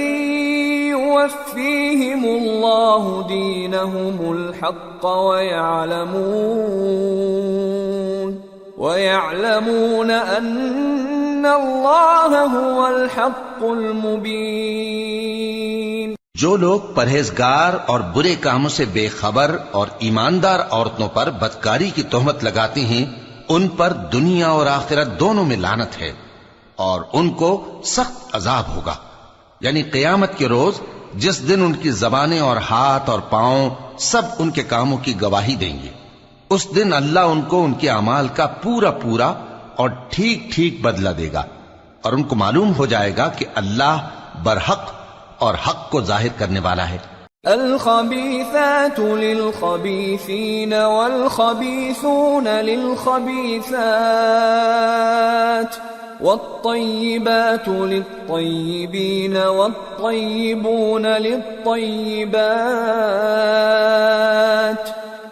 يوفيهم الله دينهم الحق ويعلمون أن الله هو الحق المبين۔ جو لوگ پرہیزگار اور برے کاموں سے بے خبر اور ایماندار عورتوں پر بدکاری کی تہمت لگاتے ہیں ان پر دنیا اور آخرت دونوں میں لعنت ہے، اور ان کو سخت عذاب ہوگا، یعنی قیامت کے روز جس دن ان کی زبانیں اور ہاتھ اور پاؤں سب ان کے کاموں کی گواہی دیں گے۔ اس دن اللہ ان کو ان کے اعمال کا پورا پورا اور ٹھیک ٹھیک بدلہ دے گا، اور ان کو معلوم ہو جائے گا کہ اللہ برحق اور حق کو ظاہر کرنے والا ہے۔ الخبيثات للخبيثين والخبيثون للخبيثات والطيبات للطيبين والطيبون للطيبات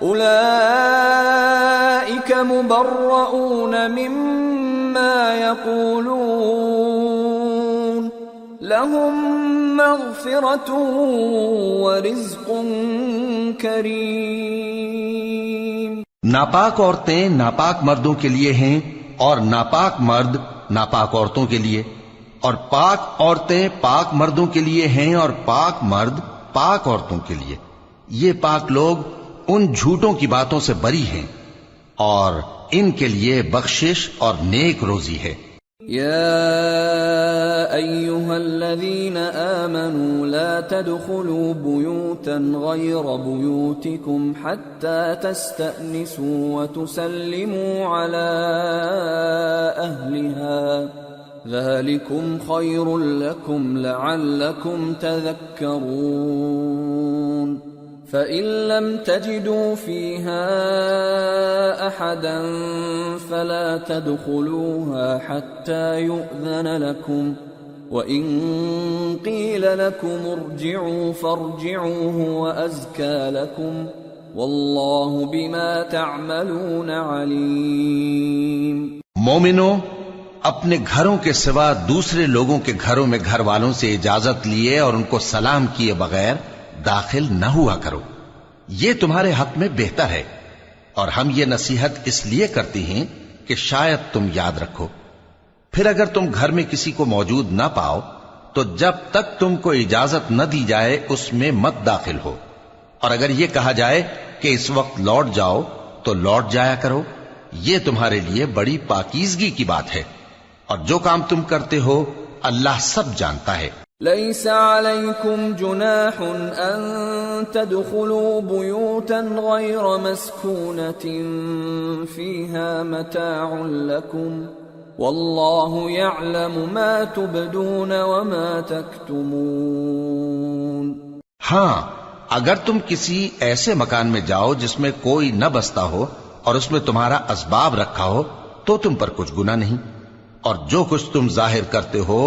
أولئك مبرؤون مما يقولون لهم مغفرة ورزق کریم۔ ناپاک عورتیں ناپاک مردوں کے لیے ہیں، اور ناپاک مرد ناپاک عورتوں کے لیے، اور پاک عورتیں پاک مردوں کے لیے ہیں، اور پاک مرد پاک عورتوں کے لیے۔ یہ پاک لوگ ان جھوٹوں کی باتوں سے بری ہیں، اور ان کے لیے بخشش اور نیک روزی ہے۔ يا أيها الذين آمنوا لا تدخلوا بيوتا غير بيوتكم حتى تستأنسوا وتسلموا على أهلها ذلكم خير لكم لعلكم تذكرون فإن لم تجدوا فيها أحدا فلا تدخلوها حتى يؤذن لكم وإن قيل لكم ارجعوا فارجعوا هو أزكى لكم والله بما تعملون عليم. مومنو، اپنے گھروں کے سوا دوسرے لوگوں کے گھروں میں گھر والوں سے اجازت لیے اور ان کو سلام کیے بغیر داخل نہ ہوا کرو، یہ تمہارے حق میں بہتر ہے، اور ہم یہ نصیحت اس لیے کرتے ہیں کہ شاید تم یاد رکھو۔ پھر اگر تم گھر میں کسی کو موجود نہ پاؤ تو جب تک تم کو اجازت نہ دی جائے اس میں مت داخل ہو، اور اگر یہ کہا جائے کہ اس وقت لوٹ جاؤ تو لوٹ جایا کرو، یہ تمہارے لیے بڑی پاکیزگی کی بات ہے، اور جو کام تم کرتے ہو اللہ سب جانتا ہے۔ ليس عليكم جناح أن تدخلوا بيوتا غير مسكونة فيها متاع لكم والله يعلم ما تبدون وما تكتمون۔ ہاں، اگر تم کسی ایسے مکان میں جاؤ جس میں کوئی نہ بستا ہو اور اس میں تمہارا اسباب رکھا ہو تو تم پر کچھ گناہ نہیں، اور جو کچھ تم ظاہر کرتے ہو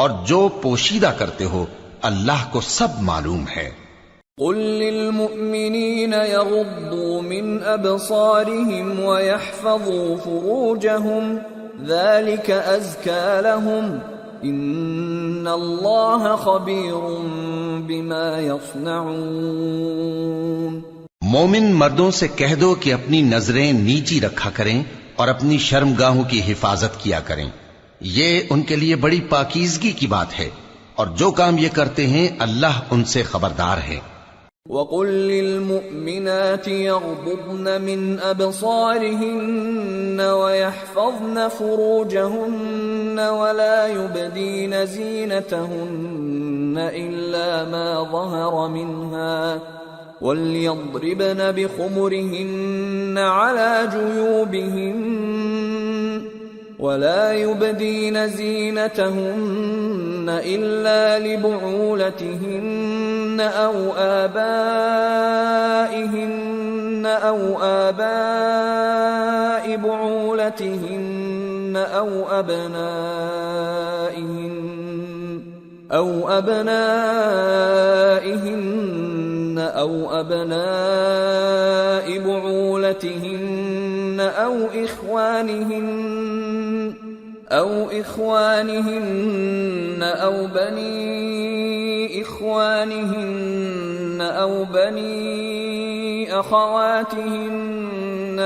اور جو پوشیدہ کرتے ہو اللہ کو سب معلوم ہے۔ قل للمؤمنین یغضوا من ابصارهم ویحفظوا فروجهم ذلك ازکى لهم ان اللہ خبیر بما یصنعون۔ مومن مردوں سے کہہ دو کہ اپنی نظریں نیچی رکھا کریں اور اپنی شرمگاہوں کی حفاظت کیا کریں، یہ ان کے لیے بڑی پاکیزگی کی بات ہے، اور جو کام یہ کرتے ہیں اللہ ان سے خبردار ہے۔ وَقُلْ لِلْمُؤْمِنَاتِ يَغْضُضْنَ مِنْ أَبْصَارِهِنَّ وَيَحْفَظْنَ فُرُوجَهُنَّ وَلَا يُبْدِينَ زِينَتَهُنَّ إِلَّا مَا ظَهَرَ مِنْهَا وَلْيَضْرِبْنَ بِخُمُرِهِنَّ عَلَى جُيُوبِهِنَّ ولا يبدين زينتهن إلا لبعولتهن أو آبائهن أو آباء بعولتهن أو أبنائهن أو أبناء بعولتهن أو إخوانهن أو بني إخوانهن أو بني أخواتهن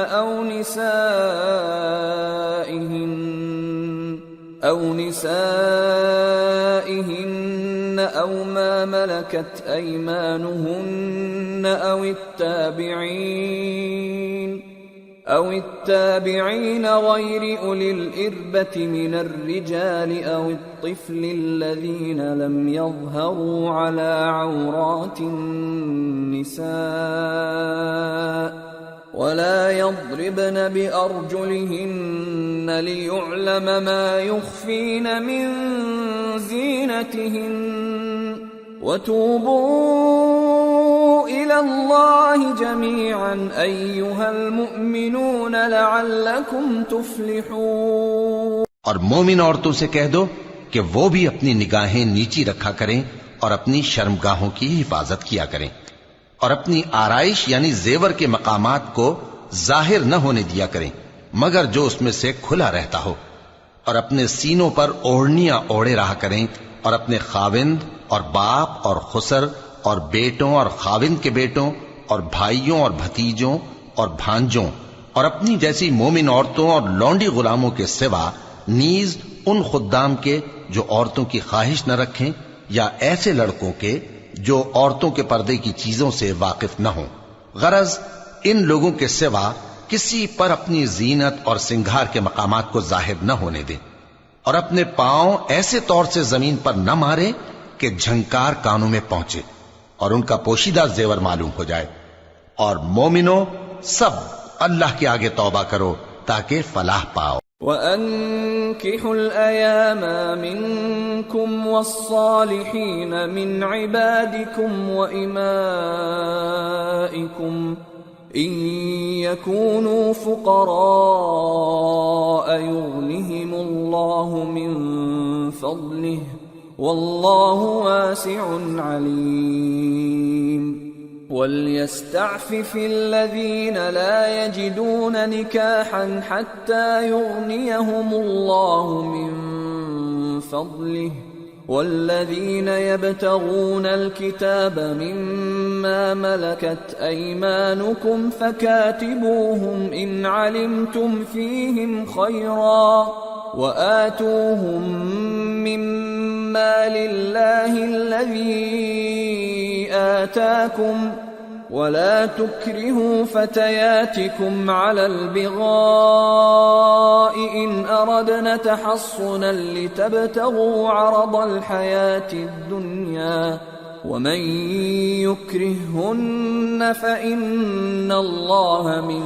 أو نسائهن أو ما ملكت أيمانهن أو التابعين غير أولي الإربة من الرجال أو الطفل الذين لم يظهروا على عورات النساء ولا يضربن بأرجلهن ليعلم ما يخفين من زينتهن وتوبوا إلى الله جميعا أيها المؤمنون لعلكم تفلحون۔ اور مومن عورتوں سے کہہ دو کہ وہ بھی اپنی نگاہیں نیچی رکھا کریں اور اپنی شرمگاہوں کی حفاظت کیا کریں، اور اپنی آرائش یعنی زیور کے مقامات کو ظاہر نہ ہونے دیا کریں مگر جو اس میں سے کھلا رہتا ہو، اور اپنے سینوں پر اوڑھنیاں اوڑھے رہا کریں، اور اپنے خاوند اور باپ اور خسر اور بیٹوں اور خاوند کے بیٹوں اور بھائیوں اور بھتیجوں اور بھانجوں اور اپنی جیسی مومن عورتوں اور لونڈی غلاموں کے سوا نیز ان خدام کے جو عورتوں کی خواہش نہ رکھیں، یا ایسے لڑکوں کے جو عورتوں کے پردے کی چیزوں سے واقف نہ ہوں۔ غرض ان لوگوں کے سوا کسی پر اپنی زینت اور سنگھار کے مقامات کو ظاہر نہ ہونے دیں، اور اپنے پاؤں ایسے طور سے زمین پر نہ مارے کہ جھنکار کانوں میں پہنچے اور ان کا پوشیدہ زیور معلوم ہو جائے. اور مومنو سب اللہ کے آگے توبہ کرو تاکہ فلاح پاؤ. وَأَنكِحُوا الْأَيَامَ مِنكُمْ وَالصَّالِحِينَ مِنْ عِبَادِكُمْ وَإِمَائِكُمْ إِنْ يَكُونُوا فُقَرَاءَ يُغْنِهِمُ اللَّهُ مِنْ فَضْلِهِ وَاللَّهُ وَاسِعٌ عَلِيمٌ. وَلْيَسْتَعْفِفِ الَّذِينَ لَا يَجِدُونَ نِكَاحًا حَتَّى يُغْنِيَهُمُ اللَّهُ مِنْ فَضْلِهِ وَالَّذِينَ يَبْتَغُونَ الْكِتَابَ مِمَّا مَلَكَتْ أَيْمَانُكُمْ فَكَاتِبُوهُمْ إِنْ عَلِمْتُمْ فِيهِمْ خَيْرًا وَآتُوهُمْ مِمَّا لِلَّهِ الَّذِي آتَاكُمْ وَلَا تُكْرِهُوا فَتَيَاتِكُمْ عَلَى الْبِغَاءِ إِنْ أَرَدْنَ تَحَصُّنًا لِتَبْتَغُوا عَرَضَ الْحَيَاةِ الدُّنْيَا وَمَنْ يُكْرِههُّنَّ فَإِنَّ اللَّهَ مِنْ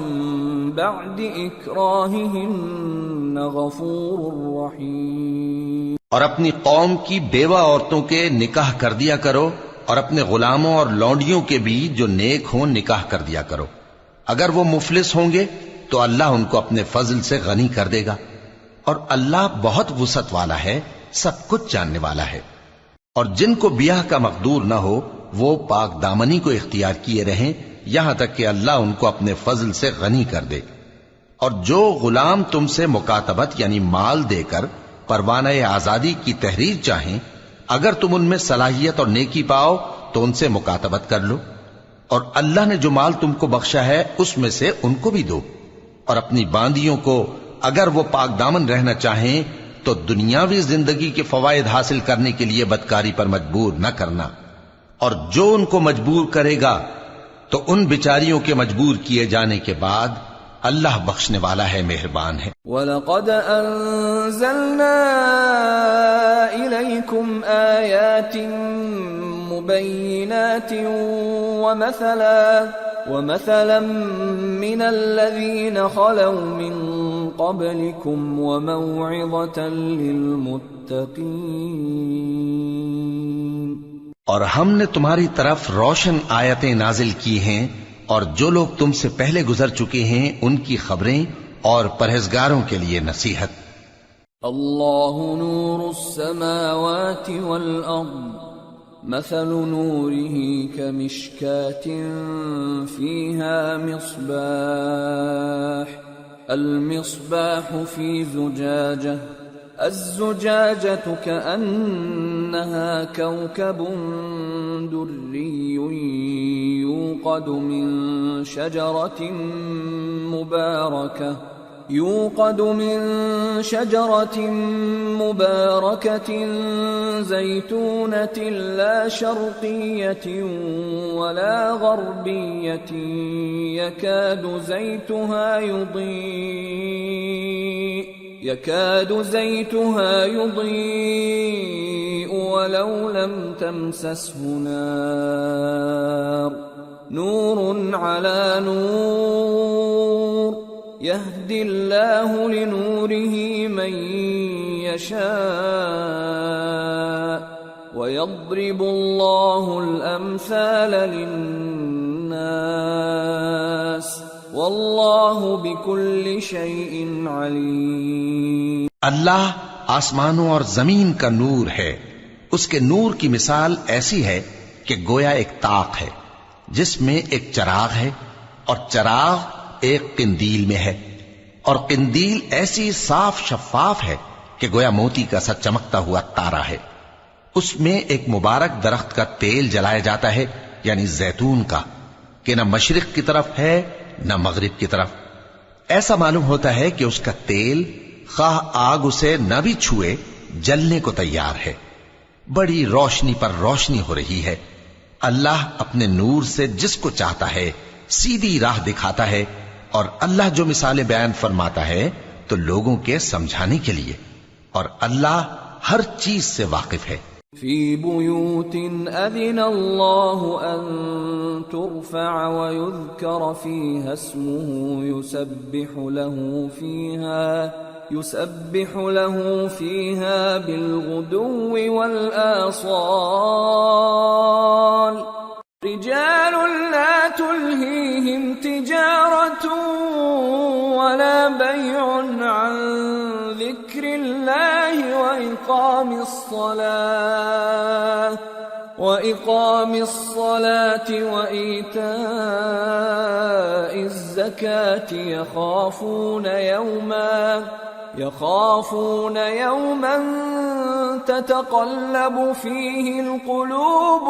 بَعْدِ إِكْرَاهِهِنَّ غَفُورٌ رَحِيمٌ. اور اپنی قوم کی بیوہ عورتوں کے نکاح کر دیا کرو اور اپنے غلاموں اور لونڈیوں کے بھی جو نیک ہوں نکاح کر دیا کرو. اگر وہ مفلس ہوں گے تو اللہ ان کو اپنے فضل سے غنی کر دے گا اور اللہ بہت وسعت والا ہے، سب کچھ جاننے والا ہے. اور جن کو بیاہ کا مقدور نہ ہو وہ پاک دامنی کو اختیار کیے رہیں یہاں تک کہ اللہ ان کو اپنے فضل سے غنی کر دے. اور جو غلام تم سے مکاتبت یعنی مال دے کر پروانہ آزادی کی تحریر چاہیں، اگر تم ان میں صلاحیت اور نیکی پاؤ تو ان سے مکاتبت کر لو، اور اللہ نے جو مال تم کو بخشا ہے اس میں سے ان کو بھی دو. اور اپنی باندیوں کو اگر وہ پاک دامن رہنا چاہیں تو دنیاوی زندگی کے فوائد حاصل کرنے کے لیے بدکاری پر مجبور نہ کرنا، اور جو ان کو مجبور کرے گا تو ان بیچاریوں کے مجبور کیے جانے کے بعد اللہ بخشنے والا ہے، مہربان ہے. وَلَقَدْ أَنزَلْنَا إِلَيْكُمْ آيَاتٍ مُبَيِّنَاتٍ وَمَثَلًا مِّنَ الَّذِينَ خَلَوْا مِن قَبْلِكُمْ وَمَوْعِظَةً لِّلْمُتَّقِينَ. اور ہم نے تمہاری طرف روشن آیتیں نازل کی ہیں اور جو لوگ تم سے پہلے گزر چکے ہیں ان کی خبریں اور پرہیزگاروں کے لیے نصیحت. اللہ نور السماوات والارض مثل نوره كمشكاة فيها مصباح المصباح في زجاجة الزجاجة كأنها كوكب دري يوقد من شجرة مباركة زيتونة لا شرقية ولا غربية يكاد زيتها يضيء ولو لم تمسسه نار نور على نور يهدي الله لنوره من يشاء ويضرب الله الأمثال للناس واللہ بکل شیء علیم. اللہ آسمانوں اور زمین کا نور ہے. اس کے نور کی مثال ایسی ہے کہ گویا ایک طاق ہے جس میں ایک چراغ ہے اور چراغ ایک قندیل میں ہے، اور قندیل ایسی صاف شفاف ہے کہ گویا موتی کا سا چمکتا ہوا تارا ہے. اس میں ایک مبارک درخت کا تیل جلایا جاتا ہے یعنی زیتون کا، کہ نہ مشرق کی طرف ہے نہ مغرب کی طرف. ایسا معلوم ہوتا ہے کہ اس کا تیل خواہ آگ اسے نہ بھی چھوئے جلنے کو تیار ہے. بڑی روشنی پر روشنی ہو رہی ہے. اللہ اپنے نور سے جس کو چاہتا ہے سیدھی راہ دکھاتا ہے، اور اللہ جو مثالیں بیان فرماتا ہے تو لوگوں کے سمجھانے کے لیے. اور اللہ ہر چیز سے واقف ہے. فی بیوت اذن اللہ ان ترفع ویذکر فیہا اسمہ يسبح له فيها بالغدو والآصال رجال لا تلهيهم تجارة ولا بيع عن ذكر الله وإقام الصلاة وإيتاء الزكاة يخافون يوما تتقلب فيه القلوب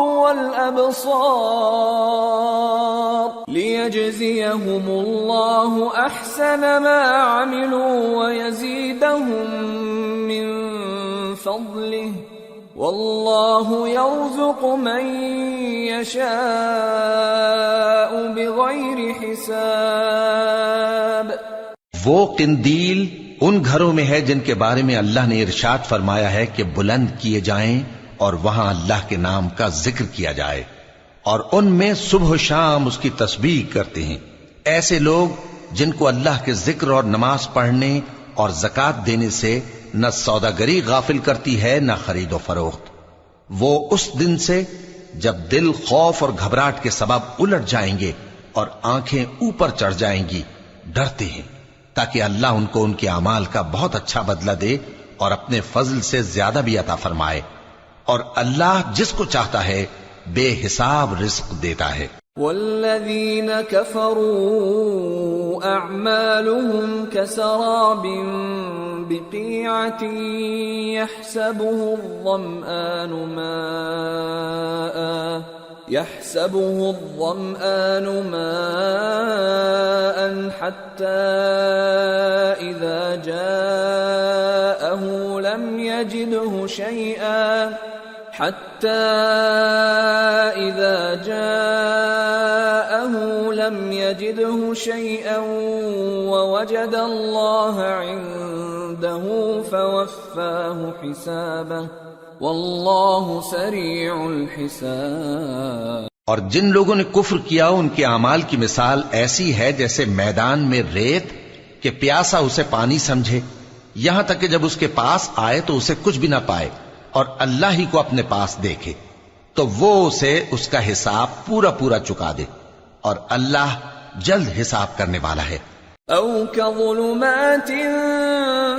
والأبصار ليجزيهم الله أحسن ما عملوا ويزيدهم من فضله واللہ یرزق من یشاء بغیر حساب. وہ قندیل ان گھروں میں ہے جن کے بارے میں اللہ نے ارشاد فرمایا ہے کہ بلند کیے جائیں اور وہاں اللہ کے نام کا ذکر کیا جائے، اور ان میں صبح و شام اس کی تسبیح کرتے ہیں. ایسے لوگ جن کو اللہ کے ذکر اور نماز پڑھنے اور زکوٰۃ دینے سے نہ سوداگری غافل کرتی ہے نہ خرید و فروخت. وہ اس دن سے جب دل خوف اور گھبراہٹ کے سبب الٹ جائیں گے اور آنکھیں اوپر چڑھ جائیں گی ڈرتے ہیں، تاکہ اللہ ان کو ان کے اعمال کا بہت اچھا بدلہ دے اور اپنے فضل سے زیادہ بھی عطا فرمائے. اور اللہ جس کو چاہتا ہے بے حساب رزق دیتا ہے. والذین کفروا اعمالهم کسراب بقیعة يحسبه الظمآن ماء حتى إذا جاءه لم يجده شيئا ووجد الله عنده فوفاه حسابه واللہ سریع الحساب. اور جن لوگوں نے کفر کیا ان کے اعمال کی مثال ایسی ہے جیسے میدان میں ریت کہ پیاسا اسے پانی سمجھے، یہاں تک کہ جب اس کے پاس آئے تو اسے کچھ بھی نہ پائے اور اللہ ہی کو اپنے پاس دیکھے تو وہ اسے اس کا حساب پورا پورا چکا دے، اور اللہ جلد حساب کرنے والا ہے. او كظلمات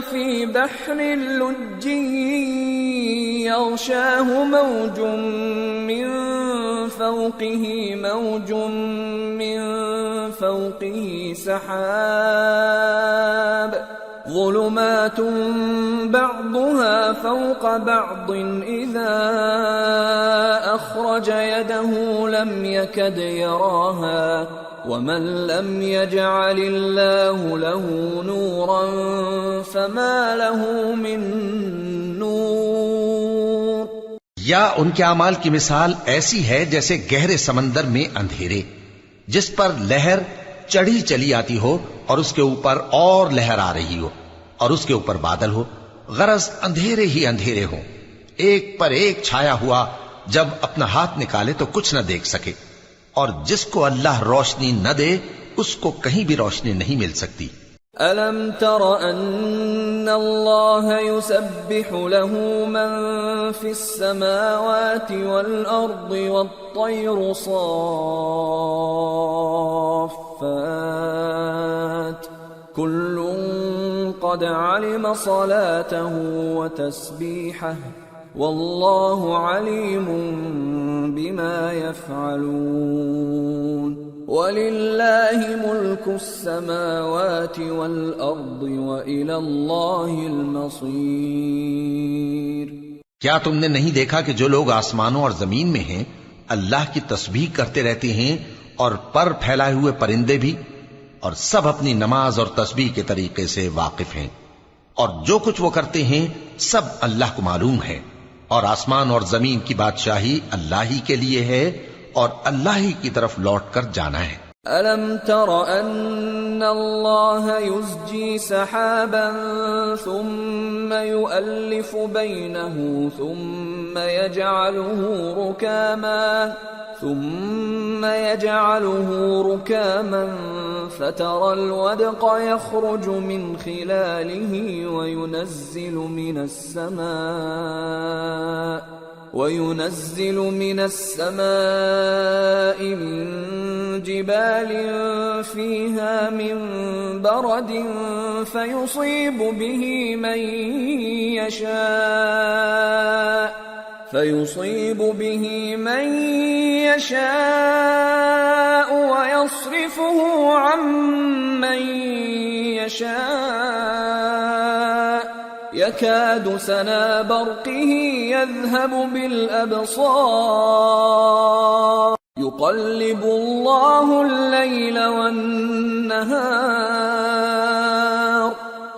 في بحر لجي يغشاه موج من فوقه سحاب ظلمات بعضها فوق بعض إذا أخرج يده لم يكد يراها ومن لم يجعل الله له نورا فما له من نور. یا ان کے اعمال کی مثال ایسی ہے جیسے گہرے سمندر میں اندھیرے جس پر لہر چڑھی چلی آتی ہو اور اس کے اوپر اور لہر آ رہی ہو اور اس کے اوپر بادل ہو، غرض اندھیرے ہی اندھیرے ہوں، ایک پر ایک چھایا ہوا، جب اپنا ہاتھ نکالے تو کچھ نہ دیکھ سکے. اور جس کو اللہ روشنی نہ دے اس کو کہیں بھی روشنی نہیں مل سکتی. أَلَمْ تَرَ أَنَّ اللَّهَ يُسَبِّحُ لَهُ مَن فِي السَّمَاوَاتِ وَالْأَرْضِ وَالطَّيْرُ صَافَّاتٍ كُلٌّ قَدْ عَلِمَ صَلَاتَهُ وَتَسْبِيحَهُ وَاللَّهُ عَلِيمٌ بِمَا يَفْعَلُونَ. وَلِلَّهِ مُلْكُ السَّمَاوَاتِ وَالْأَرْضِ وَإِلَى اللَّهِ الْمَصِيرُ. کیا تم نے نہیں دیکھا کہ جو لوگ آسمانوں اور زمین میں ہیں اللہ کی تسبیح کرتے رہتے ہیں اور پر پھیلائے ہوئے پرندے بھی، اور سب اپنی نماز اور تسبیح کے طریقے سے واقف ہیں، اور جو کچھ وہ کرتے ہیں سب اللہ کو معلوم ہے. اور آسمان اور زمین کی بادشاہی اللہ ہی کے لیے ہے اور اللہ ہی کی طرف لوٹ کر جانا ہے. أَلَمْ تَرَ أَنَّ أن الله يزجي سحابا ثم يؤلف بينه ثم يجعله ركاما فترى الودق يخرج من خلاله وينزل من السماء من جبال فيها من برد فيصيب به من يشاء ويصرفه عن من يشاء يكاد سنا برقه يذهب بالأبصار يقلب الله الليل والنهار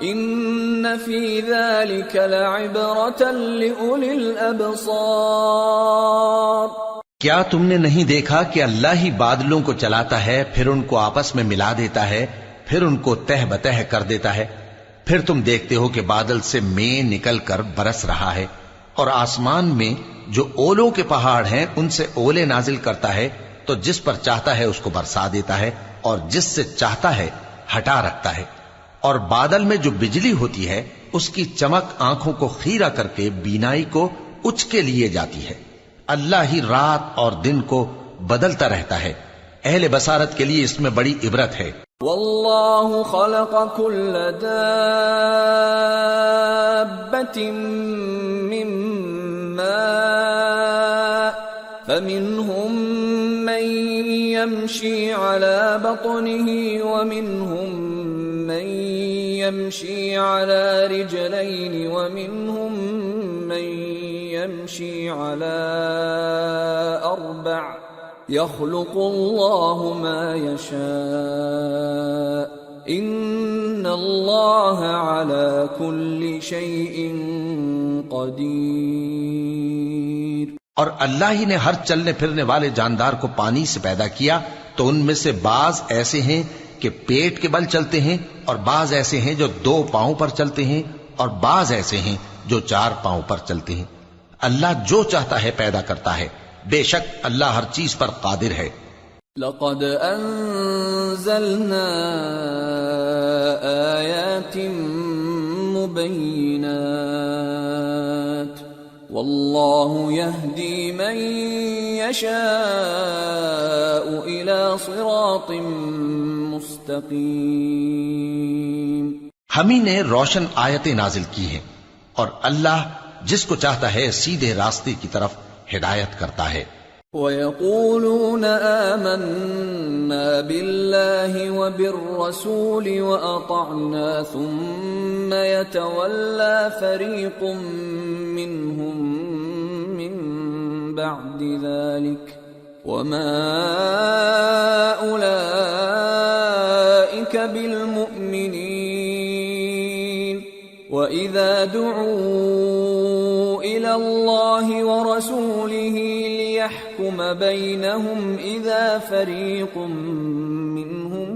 إن في ذلك لعبرة لأولي الأبصار۔ کیا تم نے نہیں دیکھا کہ اللہ ہی بادلوں کو چلاتا ہے، پھر ان کو آپس میں ملا دیتا ہے، پھر ان کو تہ بتہ کر دیتا ہے، پھر تم دیکھتے ہو کہ بادل سے مے نکل کر برس رہا ہے، اور آسمان میں جو اولوں کے پہاڑ ہیں ان سے اولے نازل کرتا ہے، تو جس پر چاہتا ہے اس کو برسا دیتا ہے اور جس سے چاہتا ہے ہٹا رکھتا ہے، اور بادل میں جو بجلی ہوتی ہے اس کی چمک آنکھوں کو خیرہ کر کے بینائی کو اچکے لیے جاتی ہے۔ اللہ ہی رات اور دن کو بدلتا رہتا ہے، اہل بصارت کے لیے اس میں بڑی عبرت ہے۔ واللہ خلق كل دابة من ماء فمنهم من يمشي على بطنه ومنهم من يمشي على رجلين ومنهم من يمشي على أربع يخلق الله ما يشاء إن الله على كل شيء قدير۔ اور اللہ ہی نے ہر چلنے پھرنے والے جاندار کو پانی سے پیدا کیا، تو ان میں سے بعض ایسے ہیں کہ پیٹ کے بل چلتے ہیں، اور بعض ایسے ہیں جو 2 پاؤں پر چلتے ہیں، اور بعض ایسے ہیں جو 4 پاؤں پر چلتے ہیں۔ اللہ جو چاہتا ہے پیدا کرتا ہے، بے شک اللہ ہر چیز پر قادر ہے۔ لقد انزلنا آیات مبینات واللہ یہدی من یشاء الى صراط مستقیم۔ ہم ہی نے روشن آیتیں نازل کی ہیں، اور اللہ جس کو چاہتا ہے سیدھے راستے کی طرف ہدایت کرتا ہے۔ وَيَقُولُونَ آمَنَّا بِاللَّهِ وَبِالرَّسُولِ وَأَطَعْنَا ثُمَّ يَتَوَلَّى فَرِيقٌ مِّنْهُمْ مِّن بَعْدِ ذَلِكَ وَمَا أُولَئِكَ بِالْمُؤْمِنِينَ وَإِذَا دُعُوا إِلَى اللَّهِ وَرَسُولِهِ لِيَحْكُمَ بَيْنَهُمْ إِذَا فَرِيقٌ مِّنْهُمْ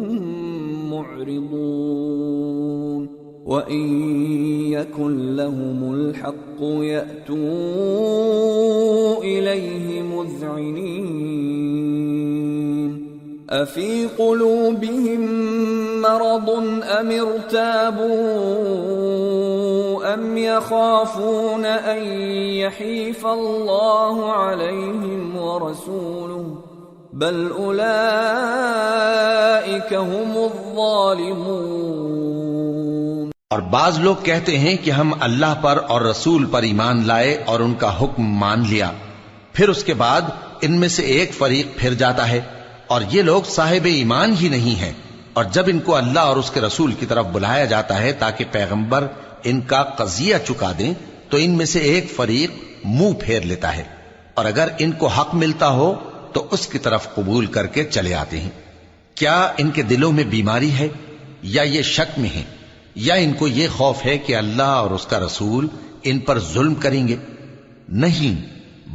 مُعْرِضُونَ وَإِن يَكُن لَّهُمُ الْحَقُّ يَأْتُوا إِلَيْهِ مُذْعِنِينَ أَفِي قُلُوبِهِم مَّرَضٌ أَمِ ارْتَابُوا أَمْ يَخَافُونَ أَن يَحِيفَ اللَّهُ عَلَيْهِمْ وَرَسُولُهُ بَلْ أُولَئِكَ هُمُ الظَّالِمُونَ۔ اور بعض لوگ کہتے ہیں کہ ہم اللہ پر اور رسول پر ایمان لائے اور ان کا حکم مان لیا، پھر اس کے بعد ان میں سے ایک فریق پھر جاتا ہے، اور یہ لوگ صاحب ایمان ہی نہیں ہیں، اور جب ان کو اللہ اور اس کے رسول کی طرف بلایا جاتا ہے تاکہ پیغمبر ان کا قضیہ چکا دیں، تو ان میں سے ایک فریق منہ پھیر لیتا ہے، اور اگر ان کو حق ملتا ہو تو اس کی طرف قبول کر کے چلے آتے ہیں۔ کیا ان کے دلوں میں بیماری ہے، یا یہ شک میں ہیں، یا ان کو یہ خوف ہے کہ اللہ اور اس کا رسول ان پر ظلم کریں گے؟ نہیں،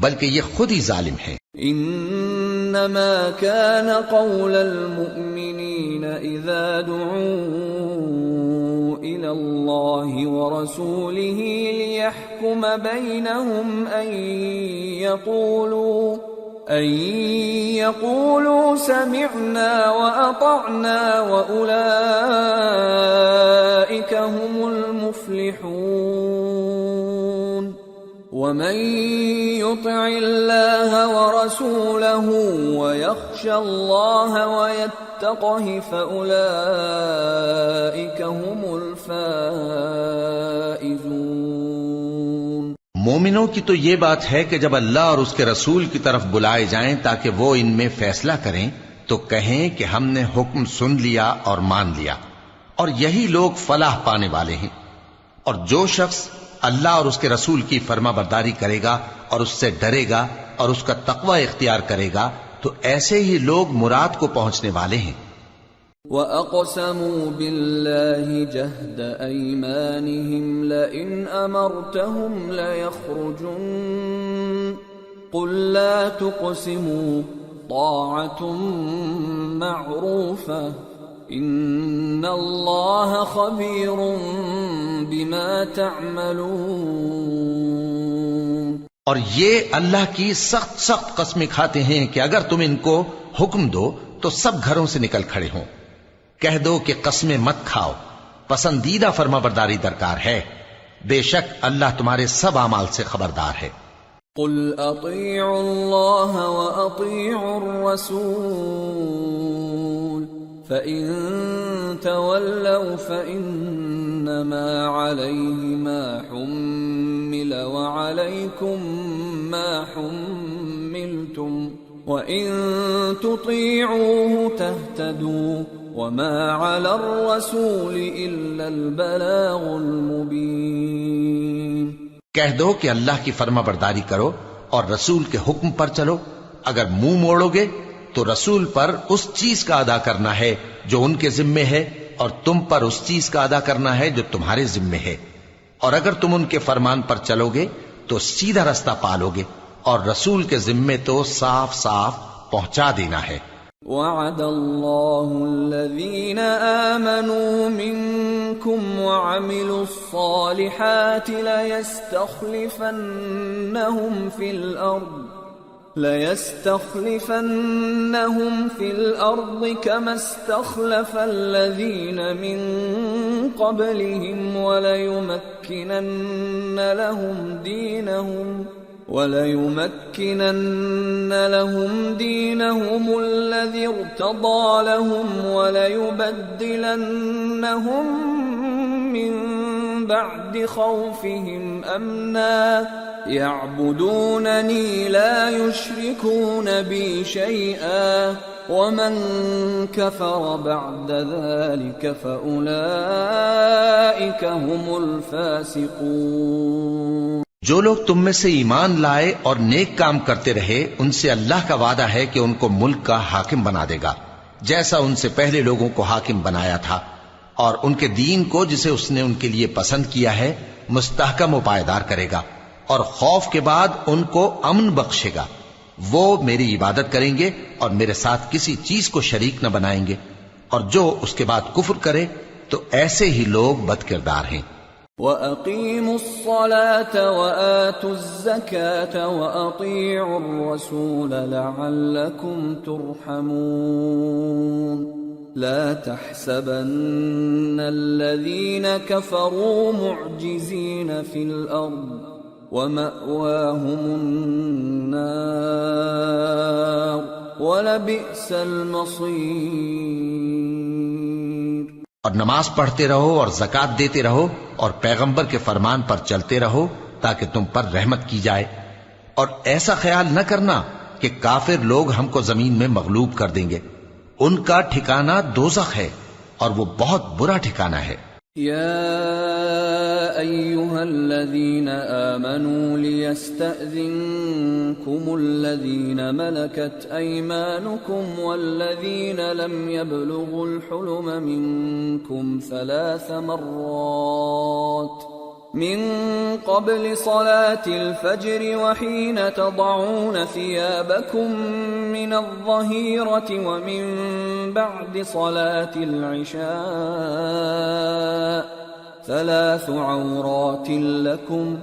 بلکہ یہ خود ہی ظالم ہے۔ انما كان قول المؤمنين إذا دعوا إلى الله ورسوله ليحكم بينهم أن يقولوا سمعنا وأطعنا وأولئك هم المفلحون ومن يطع الله ورسوله ويخشى الله ويتقه فأولئك هم الفائزون۔ مومنوں کی تو یہ بات ہے کہ جب اللہ اور اس کے رسول کی طرف بلائے جائیں تاکہ وہ ان میں فیصلہ کریں تو کہیں کہ ہم نے حکم سن لیا اور مان لیا، اور یہی لوگ فلاح پانے والے ہیں۔ اور جو شخص اللہ اور اس کے رسول کی فرما برداری کرے گا اور اس سے ڈرے گا اور اس کا تقوی اختیار کرے گا تو ایسے ہی لوگ مراد کو پہنچنے والے ہیں۔ وَأَقْسَمُوا بِاللَّهِ جَهْدَ أَيْمَانِهِمْ لَئِنْ أَمَرْتَهُمْ لَيَخْرُجُنَّ قُلْ لَا تُقْسِمُوا طَاعَةٌ مَّعْرُوفَةٌ إِنَّ اللَّهَ خَبِيرٌ بِمَا تَعْمَلُونَ۔ اور یہ اللہ کی سخت سخت قسمیں کھاتے ہیں کہ اگر تم ان کو حکم دو تو سب گھروں سے نکل کھڑے ہوں۔ کہہ دو کہ قسمیں مت کھاؤ، پسندیدہ فرما برداری درکار ہے، بے شک اللہ تمہارے سب اعمال سے خبردار ہے۔ قل اطیعوا اللہ واطیعوا الرسول فإن تولوا فإنما عليه ما حمل وعليكم ما حملتم وإن تطيعوه تهتدوا وما على الرسول إلا البلاغ المبين۔ کہہ دو کہ اللہ کی فرما برداری کرو اور رسول کے حکم پر چلو، اگر منہ موڑو گے تو رسول پر اس چیز کا ادا کرنا ہے جو ان کے ذمے ہے اور تم پر اس چیز کا ادا کرنا ہے جو تمہارے ذمے ہے، اور اگر تم ان کے فرمان پر چلو گے تو سیدھا رستہ پالو گے، اور رسول کے ذمے تو صاف صاف پہنچا دینا ہے۔ وعد اللہ الذین آمنوا منکم وعملوا الصالحات ليستخلفنهم في الأرض كما استخلف الذين من قبلهم وليمكنن لهم دينهم الذي ارتضى لهم وليبدلنهم من بعد خوفهم أمنا يعبدونني لا يشركون بي شيئا ومن كفر بعد ذلك فأولئك هم الفاسقون۔ جو لوگ تم میں سے ایمان لائے اور نیک کام کرتے رہے ان سے اللہ کا وعدہ ہے کہ ان کو ملک کا حاکم بنا دے گا جیسا ان سے پہلے لوگوں کو حاکم بنایا تھا، اور ان کے دین کو جسے اس نے ان کے لیے پسند کیا ہے مستحکم و پائیدار کرے گا، اور خوف کے بعد ان کو امن بخشے گا۔ وہ میری عبادت کریں گے اور میرے ساتھ کسی چیز کو شریک نہ بنائیں گے، اور جو اس کے بعد کفر کرے تو ایسے ہی لوگ بد کردار ہیں۔ وَأَقِيمُوا الصَّلَاةَ وَآتُوا الزَّكَاةَ وَأَطِيعُوا الرَّسُولَ لَعَلَّكُمْ تُرْحَمُونَ لَا تَحْسَبَنَّ الَّذِينَ كَفَرُوا مُعْجِزِينَ فِي الْأَرْضِ وَمَأْوَاهُمُ النَّارُ وَلَبِئْسَ الْمَصِيرُ۔ اور نماز پڑھتے رہو اور زکوٰۃ دیتے رہو اور پیغمبر کے فرمان پر چلتے رہو تاکہ تم پر رحمت کی جائے، اور ایسا خیال نہ کرنا کہ کافر لوگ ہم کو زمین میں مغلوب کر دیں گے، ان کا ٹھکانہ دوزخ ہے اور وہ بہت برا ٹھکانہ ہے۔ یا ایھا الذین آمنوا لیستأذنکم الذین ملکت ایمانکم والذین لم یبلغوا الحلم منکم 3 مرات من قبل صلاة الفجر وحين تضعون ثيابكم من الظهيرة ومن بعد صلاة العشاء 3 عورات لكم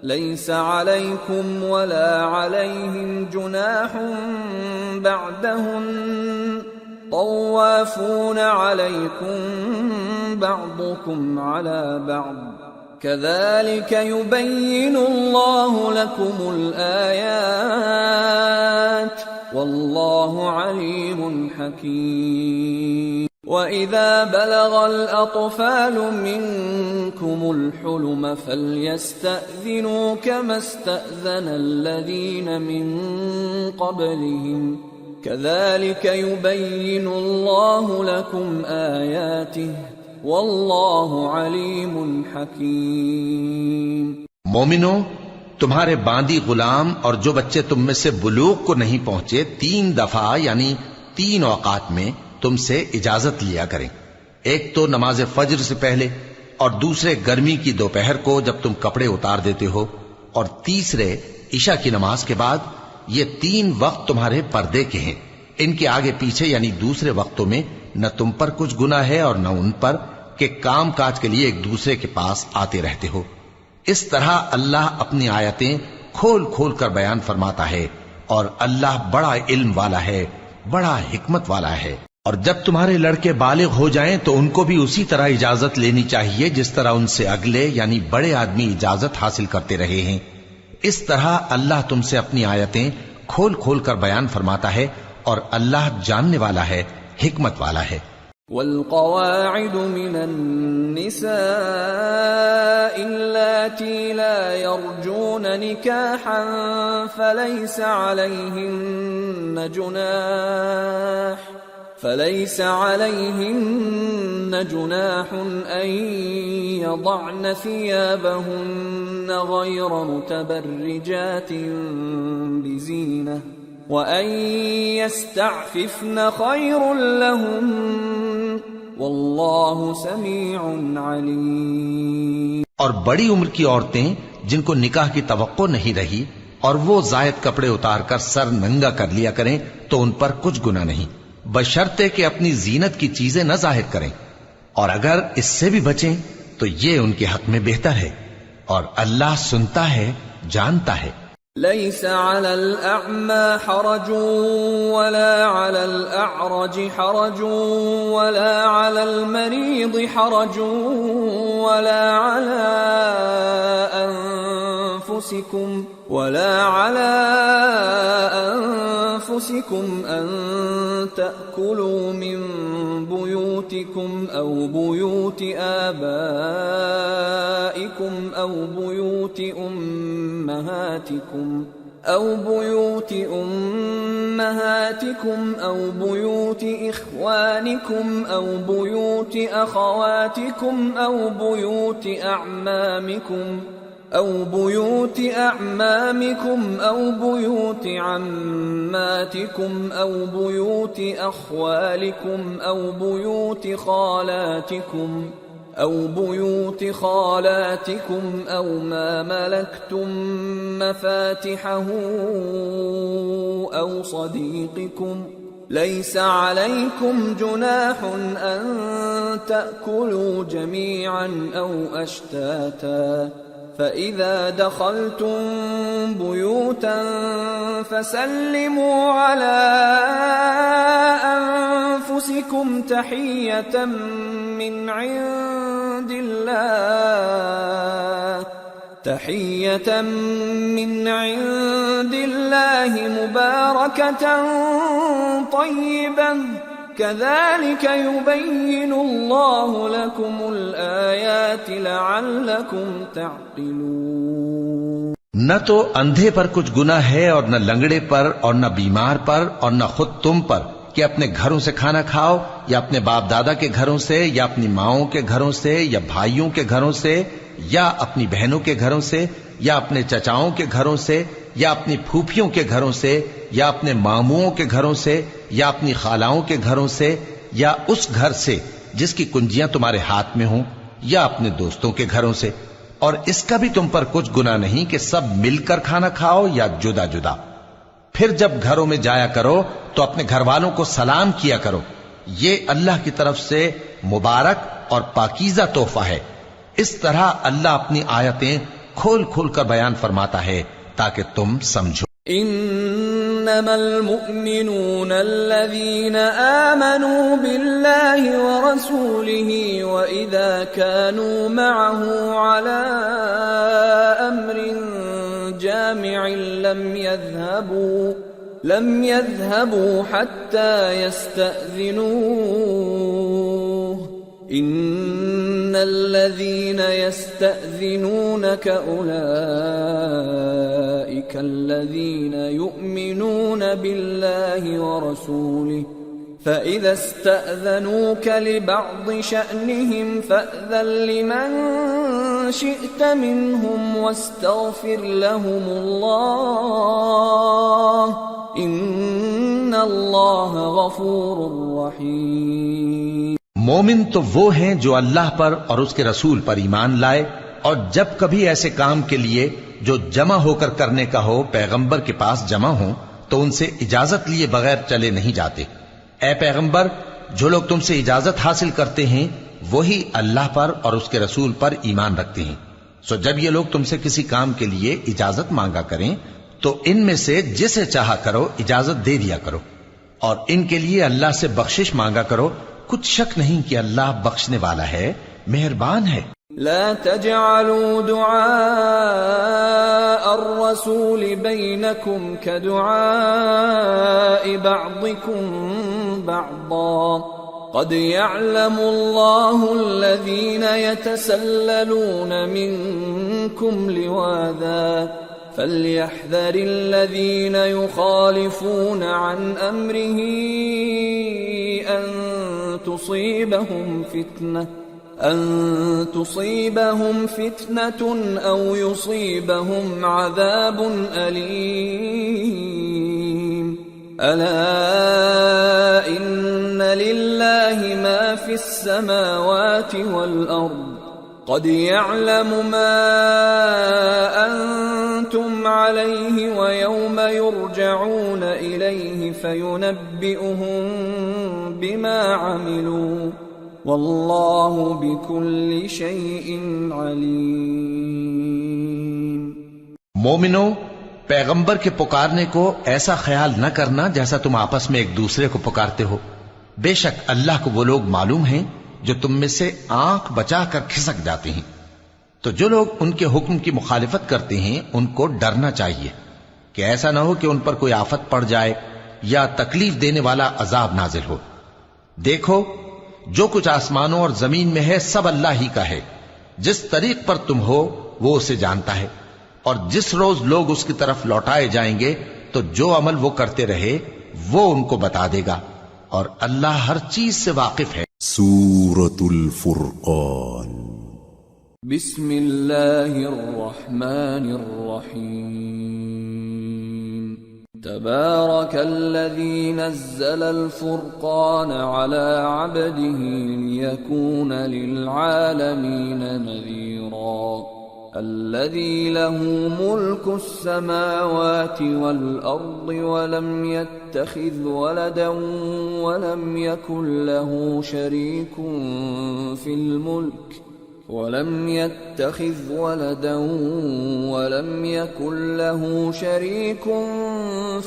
ليس عليكم ولا عليهم جناح بعدهن طوافون عليكم بعضكم على بعض كذلك يبين الله لكم الآيات والله عليم حكيم وإذا بلغ الأطفال منكم الحلم فليستأذنوا كما استأذن الذين من قبلهم كذلك يبين الله لكم آياته واللہ علیم حکیم۔ مومنو، تمہارے باندی غلام اور جو بچے تم میں سے بلوغ کو نہیں پہنچے 3 دفعہ یعنی 3 اوقات میں تم سے اجازت لیا کریں، ایک تو نماز فجر سے پہلے، اور دوسرے گرمی کی دوپہر کو جب تم کپڑے اتار دیتے ہو، اور تیسرے عشاء کی نماز کے بعد۔ یہ 3 وقت تمہارے پردے کے ہیں، ان کے آگے پیچھے یعنی دوسرے وقتوں میں نہ تم پر کچھ گناہ ہے اور نہ ان پر کہ کام کاج کے لیے ایک دوسرے کے پاس آتے رہتے ہو۔ اس طرح اللہ اپنی آیتیں کھول کھول کر بیان فرماتا ہے، اور اللہ بڑا علم والا ہے، بڑا حکمت والا ہے۔ اور جب تمہارے لڑکے بالغ ہو جائیں تو ان کو بھی اسی طرح اجازت لینی چاہیے جس طرح ان سے اگلے یعنی بڑے آدمی اجازت حاصل کرتے رہے ہیں۔ اس طرح اللہ تم سے اپنی آیتیں کھول کھول کر بیان فرماتا ہے، اور اللہ جاننے والا ہے، حکمت والا ہے۔ والقواعد من النساء اللاتي لا يرجون نكاحا فليس عليهن جناح أن يضعن ثيابهن غير متبرجات بزينة وَأَن يَسْتَعْفِفْنَ خَيْرٌ لَهُمْ وَاللَّهُ سَمِيعٌ عَلِيمٌ۔ اور بڑی عمر کی عورتیں جن کو نکاح کی توقع نہیں رہی اور وہ زائد کپڑے اتار کر سر ننگا کر لیا کریں تو ان پر کچھ گناہ نہیں، بشرطے کہ اپنی زینت کی چیزیں نہ ظاہر کریں، اور اگر اس سے بھی بچیں تو یہ ان کے حق میں بہتر ہے، اور اللہ سنتا ہے، جانتا ہے۔ ليس على الأعمى حرج ولا على الأعرج حرج ولا على المريض حرج ولا على أنفسكم أن تأكلوا من بيوتكم أو بيوت آبائكم أو بيوت أمهاتكم أو بيوت إخوانكم أو بيوت أخواتكم أو بيوت أعمامكم أو بيوت عماتكم أو بيوت أخوالكم أو بيوت خالاتكم أو ما ملكتم مفاتحه أو صديقكم ليس عليكم جناح أن تأكلوا جميعا أو أشتاتا فإذا دخلتم بيوتا فسلموا على أنفسكم تحية من عند الله مباركة طيبة كذلك يبين الله لكم الآيات لعلكم تعقلون۔ نہ تو اندھے پر کچھ گناہ ہے اور نہ لنگڑے پر اور نہ بیمار پر اور نہ خود تم پر کہ اپنے گھروں سے کھانا کھاؤ، یا اپنے باپ دادا کے گھروں سے، یا اپنی ماؤں کے گھروں سے، یا بھائیوں کے گھروں سے، یا اپنی بہنوں کے گھروں سے، یا اپنے چچاؤں کے گھروں سے، یا اپنی پھوپھیوں کے گھروں سے، یا اپنے ماموؤں کے گھروں سے، یا اپنی خالاؤں کے گھروں سے، یا اس گھر سے جس کی کنجیاں تمہارے ہاتھ میں ہوں، یا اپنے دوستوں کے گھروں سے۔ اور اس کا بھی تم پر کچھ گناہ نہیں کہ سب مل کر کھانا کھاؤ یا جدا جدا۔ پھر جب گھروں میں جایا کرو تو اپنے گھر والوں کو سلام کیا کرو، یہ اللہ کی طرف سے مبارک اور پاکیزہ تحفہ ہے۔ اس طرح اللہ اپنی آیتیں کھول کھول کر بیان فرماتا ہے تاکہ تم سمجھو۔ انما المؤمنون الذين آمنوا بالله ورسوله واذا كانوا معه على امر جامع لم يذهبوا حتى يستأذنوه ان الذين يستأذنونك اولئك الذين يؤمنون بالله ورسوله فإذا استأذنوك لبعض شأنهم فأذن لمن شئت منهم واستغفر لهم الله إن الله غفور رحيم۔ مومن تو وہ ہیں جو اللہ پر اور اس کے رسول پر ایمان لائے، اور جب کبھی ایسے کام کے لیے جو جمع ہو کر کرنے کا ہو پیغمبر کے پاس جمع ہوں تو ان سے اجازت لیے بغیر چلے نہیں جاتے۔ اے پیغمبر، جو لوگ تم سے اجازت حاصل کرتے ہیں وہی اللہ پر اور اس کے رسول پر ایمان رکھتے ہیں، سو جب یہ لوگ تم سے کسی کام کے لیے اجازت مانگا کریں تو ان میں سے جسے چاہا کرو اجازت دے دیا کرو، اور ان کے لیے اللہ سے بخشش مانگا کرو، کچھ شک نہیں کہ اللہ بخشنے والا ہے، مہربان ہے۔ لا تجعلوا دعاء الرسول بينكم كدعاء بعضكم بعضا قد يعلم الله الذين يتسللون منكم لواذا فليحذر الذين يخالفون عن أمره أن تصيبهم فتنة أو يصيبهم عذاب أليم ألا إن لله ما في السماوات والأرض قد يعلم ما أنتم عليه ويوم يرجعون إليه فينبئهم بما عملوا واللہ بکل شیء علیم۔ مومنو، پیغمبر کے پکارنے کو ایسا خیال نہ کرنا جیسا تم آپس میں ایک دوسرے کو پکارتے ہو، بے شک اللہ کو وہ لوگ معلوم ہیں جو تم میں سے آنکھ بچا کر کھسک جاتے ہیں، تو جو لوگ ان کے حکم کی مخالفت کرتے ہیں ان کو ڈرنا چاہیے کہ ایسا نہ ہو کہ ان پر کوئی آفت پڑ جائے یا تکلیف دینے والا عذاب نازل ہو۔ دیکھو، جو کچھ آسمانوں اور زمین میں ہے سب اللہ ہی کا ہے، جس طریق پر تم ہو وہ اسے جانتا ہے، اور جس روز لوگ اس کی طرف لوٹائے جائیں گے تو جو عمل وہ کرتے رہے وہ ان کو بتا دے گا، اور اللہ ہر چیز سے واقف ہے۔ سورة الفرقان۔ بسم اللہ الرحمن الرحیم۔ تبارك الذي نزل الفرقان على عبده ليكون للعالمين نذيرا الذي له ملك السماوات والأرض ولم يتخذ ولدا ولم يكن له شريك في الملك ولم يتخذ ولدا ولم يكن له شريك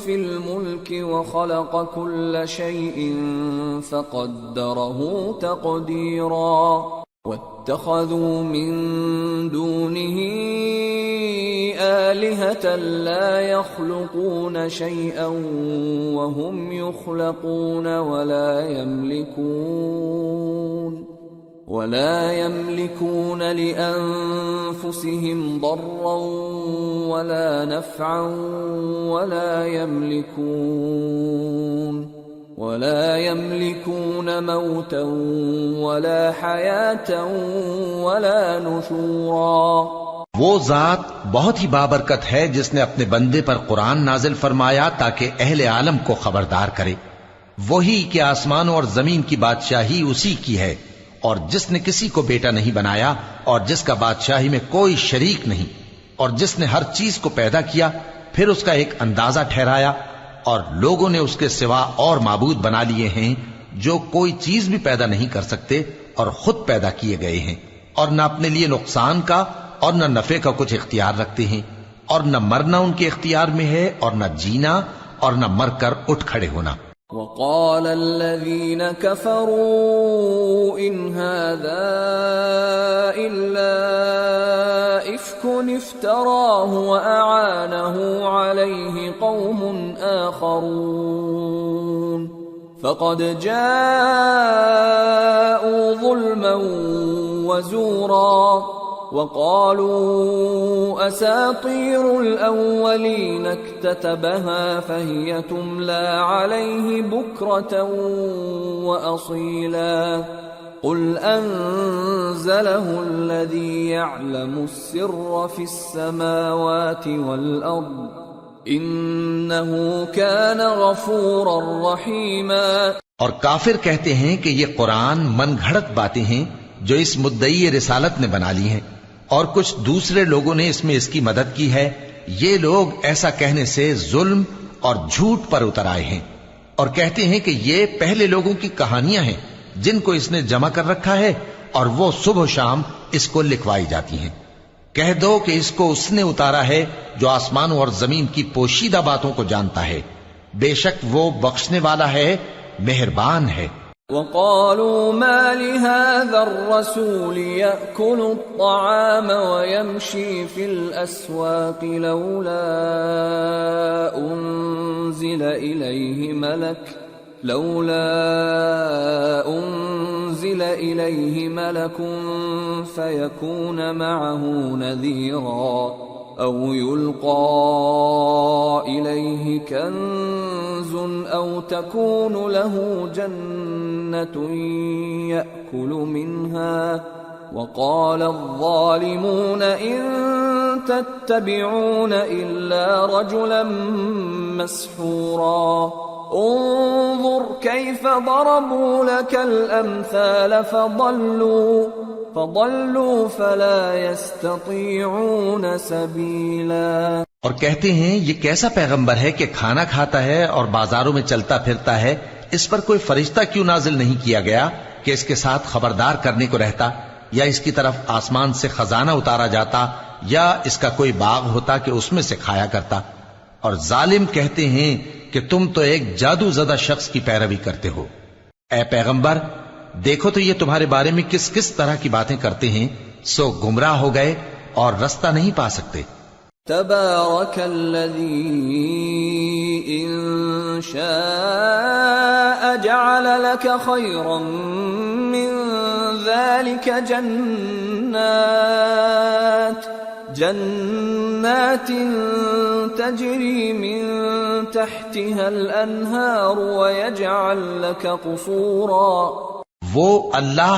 في الملك وخلق كل شيء فقدره تقديرا واتخذوا من دونه آلهة لا يخلقون شيئا وهم يخلقون ولا يملكون لأنفسهم ضرا ولا نفعا ولا يملكون موتا ولا حياة ولا نشورا۔ وہ ذات بہت ہی بابرکت ہے جس نے اپنے بندے پر قرآن نازل فرمایا تاکہ اہل عالم کو خبردار کرے، وہی کہ آسمانوں اور زمین کی بادشاہی اسی کی ہے، اور جس نے کسی کو بیٹا نہیں بنایا اور جس کا بادشاہی میں کوئی شریک نہیں اور جس نے ہر چیز کو پیدا کیا پھر اس کا ایک اندازہ ٹھہرایا اور لوگوں نے اس کے سوا اور معبود بنا لیے ہیں جو کوئی چیز بھی پیدا نہیں کر سکتے اور خود پیدا کیے گئے ہیں اور نہ اپنے لیے نقصان کا اور نہ نفع کا کچھ اختیار رکھتے ہیں اور نہ مرنا ان کے اختیار میں ہے اور نہ جینا اور نہ مر کر اٹھ کھڑے ہونا. وقال الذين كفروا إن هذا إلا إفك افتراه وأعانه عليه قوم آخرون فقد جاءوا ظلما وزورا وقالوا أساطير الأولين اكتتبها فهي تملى عليه بكرة وأصيلا قل أنزله الذي يعلم السر في السماوات والأرض إنه كان غفورا رحيما. اور کافر کہتے ہیں کہ یہ قرآن من گھڑت باتیں ہیں جو اس مدعی رسالت نے بنا لی ہیں اور کچھ دوسرے لوگوں نے اس میں اس کی مدد کی ہے. یہ لوگ ایسا کہنے سے ظلم اور جھوٹ پر اتر آئے ہیں اور کہتے ہیں کہ یہ پہلے لوگوں کی کہانیاں ہیں جن کو اس نے جمع کر رکھا ہے اور وہ صبح و شام اس کو لکھوائی جاتی ہیں. کہہ دو کہ اس کو اس نے اتارا ہے جو آسمانوں اور زمین کی پوشیدہ باتوں کو جانتا ہے. بے شک وہ بخشنے والا ہے، مہربان ہے. وقالوا ما لهذا الرسول يأكل الطعام ويمشي في الأسواق لولا أنزل إليه ملك فيكون معه نذيرا أو يلقى إليه كنز أو تكون له جنة يأكل منها وقال الظالمون إن تتبعون إلا رجلا مسحورا انظر كيف ضربوا لك الأمثال فضلوا فلا يستطيعون سبيلا. اور کہتے ہیں یہ کیسا پیغمبر ہے کہ کھانا کھاتا ہے اور بازاروں میں چلتا پھرتا ہے، اس پر کوئی فرشتہ کیوں نازل نہیں کیا گیا کہ اس کے ساتھ خبردار کرنے کو رہتا، یا اس کی طرف آسمان سے خزانہ اتارا جاتا، یا اس کا کوئی باغ ہوتا کہ اس میں سے کھایا کرتا. اور ظالم کہتے ہیں کہ تم تو ایک جادو زدہ شخص کی پیروی کرتے ہو. اے پیغمبر دیکھو تو یہ تمہارے بارے میں کس کس طرح کی باتیں کرتے ہیں، سو گمراہ ہو گئے اور رستہ نہیں پا سکتے. تبارك الذي إن شاء جعل لك خيرا من ذلك جنات تجري من تحتها الأنهار ويجعل لك قصورا. وہ اللہ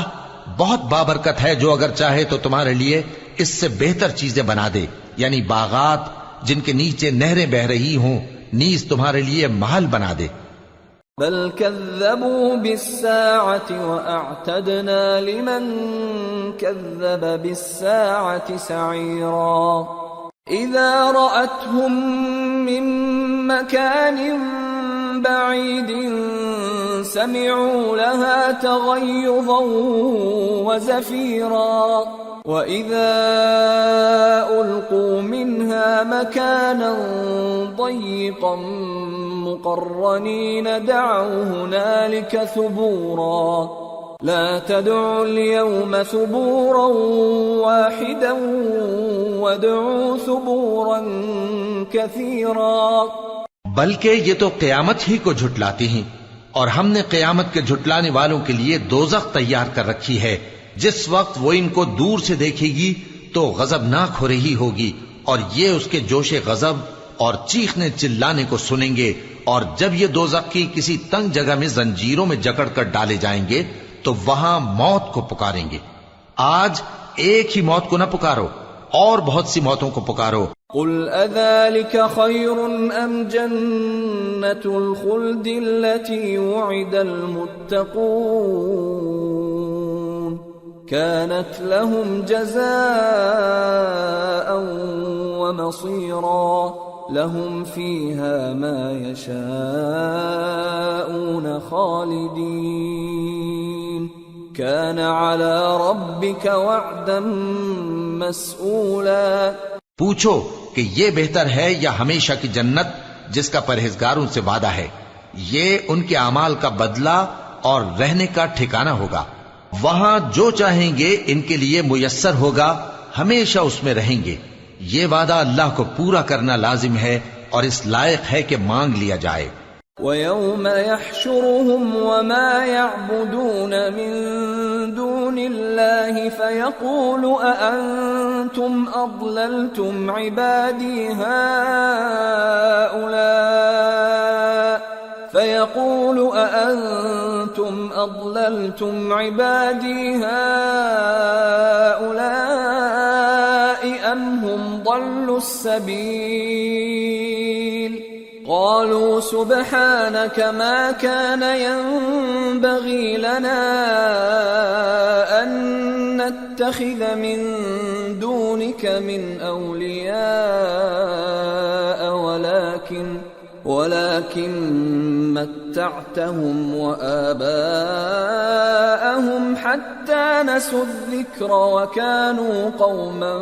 بہت بابرکت ہے جو اگر چاہے تو تمہارے لیے اس سے بہتر چیزیں بنا دے، یعنی باغات جن کے نیچے نہریں بہ رہی ہوں، نیز تمہارے لیے محل بنا دے. بل كذبوا بالساعة وأعتدنا لمن كذب بالساعة سعيرا. إذا رأتهم من مكان بعيد سمعوا لها تغيظا وزفيرا وإذا ألقوا منها مكانا ضيقا مقرنين دعوا هنالك ثبورا لا تدعوا اليوم ثبورا واحدا وادعوا ثبورا كثيرا. بلکہ یہ تو قیامت ہی کو جھٹلاتے ہیں، اور ہم نے قیامت کے جھٹلانے والوں کے لیے دوزخ تیار کر رکھی ہے. جس وقت وہ ان کو دور سے دیکھے گی تو غضبناک ہو رہی ہوگی، اور یہ اس کے جوش غضب اور چیخنے چلانے کو سنیں گے. اور جب یہ دوزخ کی کسی تنگ جگہ میں زنجیروں میں جکڑ کر ڈالے جائیں گے تو وہاں موت کو پکاریں گے. آج ایک ہی موت کو نہ پکارو، اور بہت سی موتوں کو پکارو. قل اذلك خير ام جنة الخلد التي وعد المتقون كانت لهم جزاء ومصيرا لهم فيها ما يشاءون خالدين كان على ربك وعدا مسئولا. پوچھو کہ یہ بہتر ہے یا ہمیشہ کی جنت جس کا پرہیزگاروں سے وعدہ ہے؟ یہ ان کے اعمال کا بدلہ اور رہنے کا ٹھکانہ ہوگا. وہاں جو چاہیں گے ان کے لیے میسر ہوگا، ہمیشہ اس میں رہیں گے. یہ وعدہ اللہ کو پورا کرنا لازم ہے اور اس لائق ہے کہ مانگ لیا جائے. وَيَوْمَ يَحْشُرُهُمْ وَمَا يَعْبُدُونَ مِن دُونِ اللَّهِ فَيَقُولُ أَأَنْتُمْ أَضْلَلْتُمْ عِبَادِي هَؤُلَاءِ أَمْ هُمْ ضَلُّوا السَّبِيلَ قالوا سبحانك ما كان ينبغي لنا أن نتخذ من دونك من أولياء ولكن متعتهم وآباءهم حتى نسوا الذكر وكانوا قوما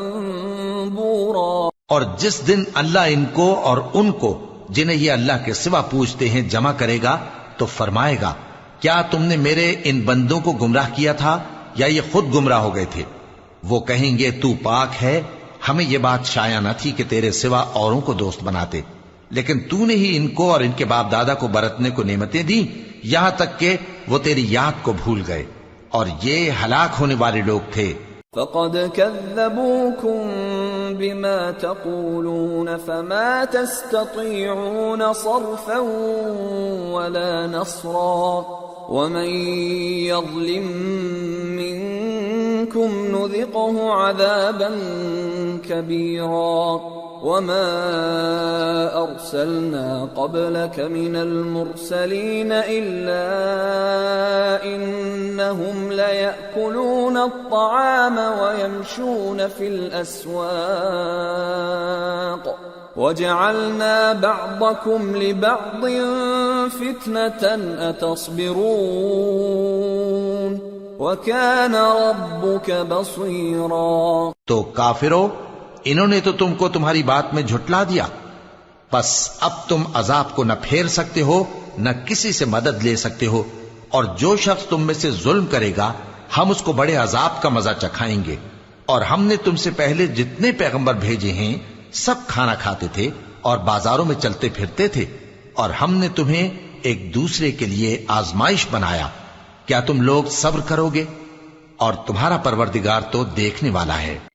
بورا. اور جس دن اللہ ان کو اور ان کو جنہیں یہ اللہ کے سوا پوچھتے ہیں جمع کرے گا تو فرمائے گا، کیا تم نے میرے ان بندوں کو گمراہ کیا تھا یا یہ خود گمراہ ہو گئے تھے؟ وہ کہیں گے تو پاک ہے، ہمیں یہ بات شایع نہ تھی کہ تیرے سوا اوروں کو دوست بناتے، لیکن تو نے ہی ان کو اور ان کے باپ دادا کو برتنے کو نعمتیں دی یہاں تک کہ وہ تیری یاد کو بھول گئے، اور یہ ہلاک ہونے والے لوگ تھے. فقد كذبوكم بما تقولون فما تستطيعون صرفا ولا نصرا ومن يظلم منكم نذقه عذابا كبيرا. وما أرسلنا قبلك من المرسلين إلا إنهم ليأكلون الطعام ويمشون في الأسواق وجعلنا بعضكم لبعض فتنة أتصبرون وكان ربك بصيرا. تو کافرو، انہوں نے تو تم کو تمہاری بات میں جھٹلا دیا، بس اب تم عذاب کو نہ پھیر سکتے ہو نہ کسی سے مدد لے سکتے ہو، اور جو شخص تم میں سے ظلم کرے گا ہم اس کو بڑے عذاب کا مزہ چکھائیں گے. اور ہم نے تم سے پہلے جتنے پیغمبر بھیجے ہیں سب کھانا کھاتے تھے اور بازاروں میں چلتے پھرتے تھے، اور ہم نے تمہیں ایک دوسرے کے لیے آزمائش بنایا. کیا تم لوگ صبر کرو گے؟ اور تمہارا پروردگار تو دیکھنے والا ہے.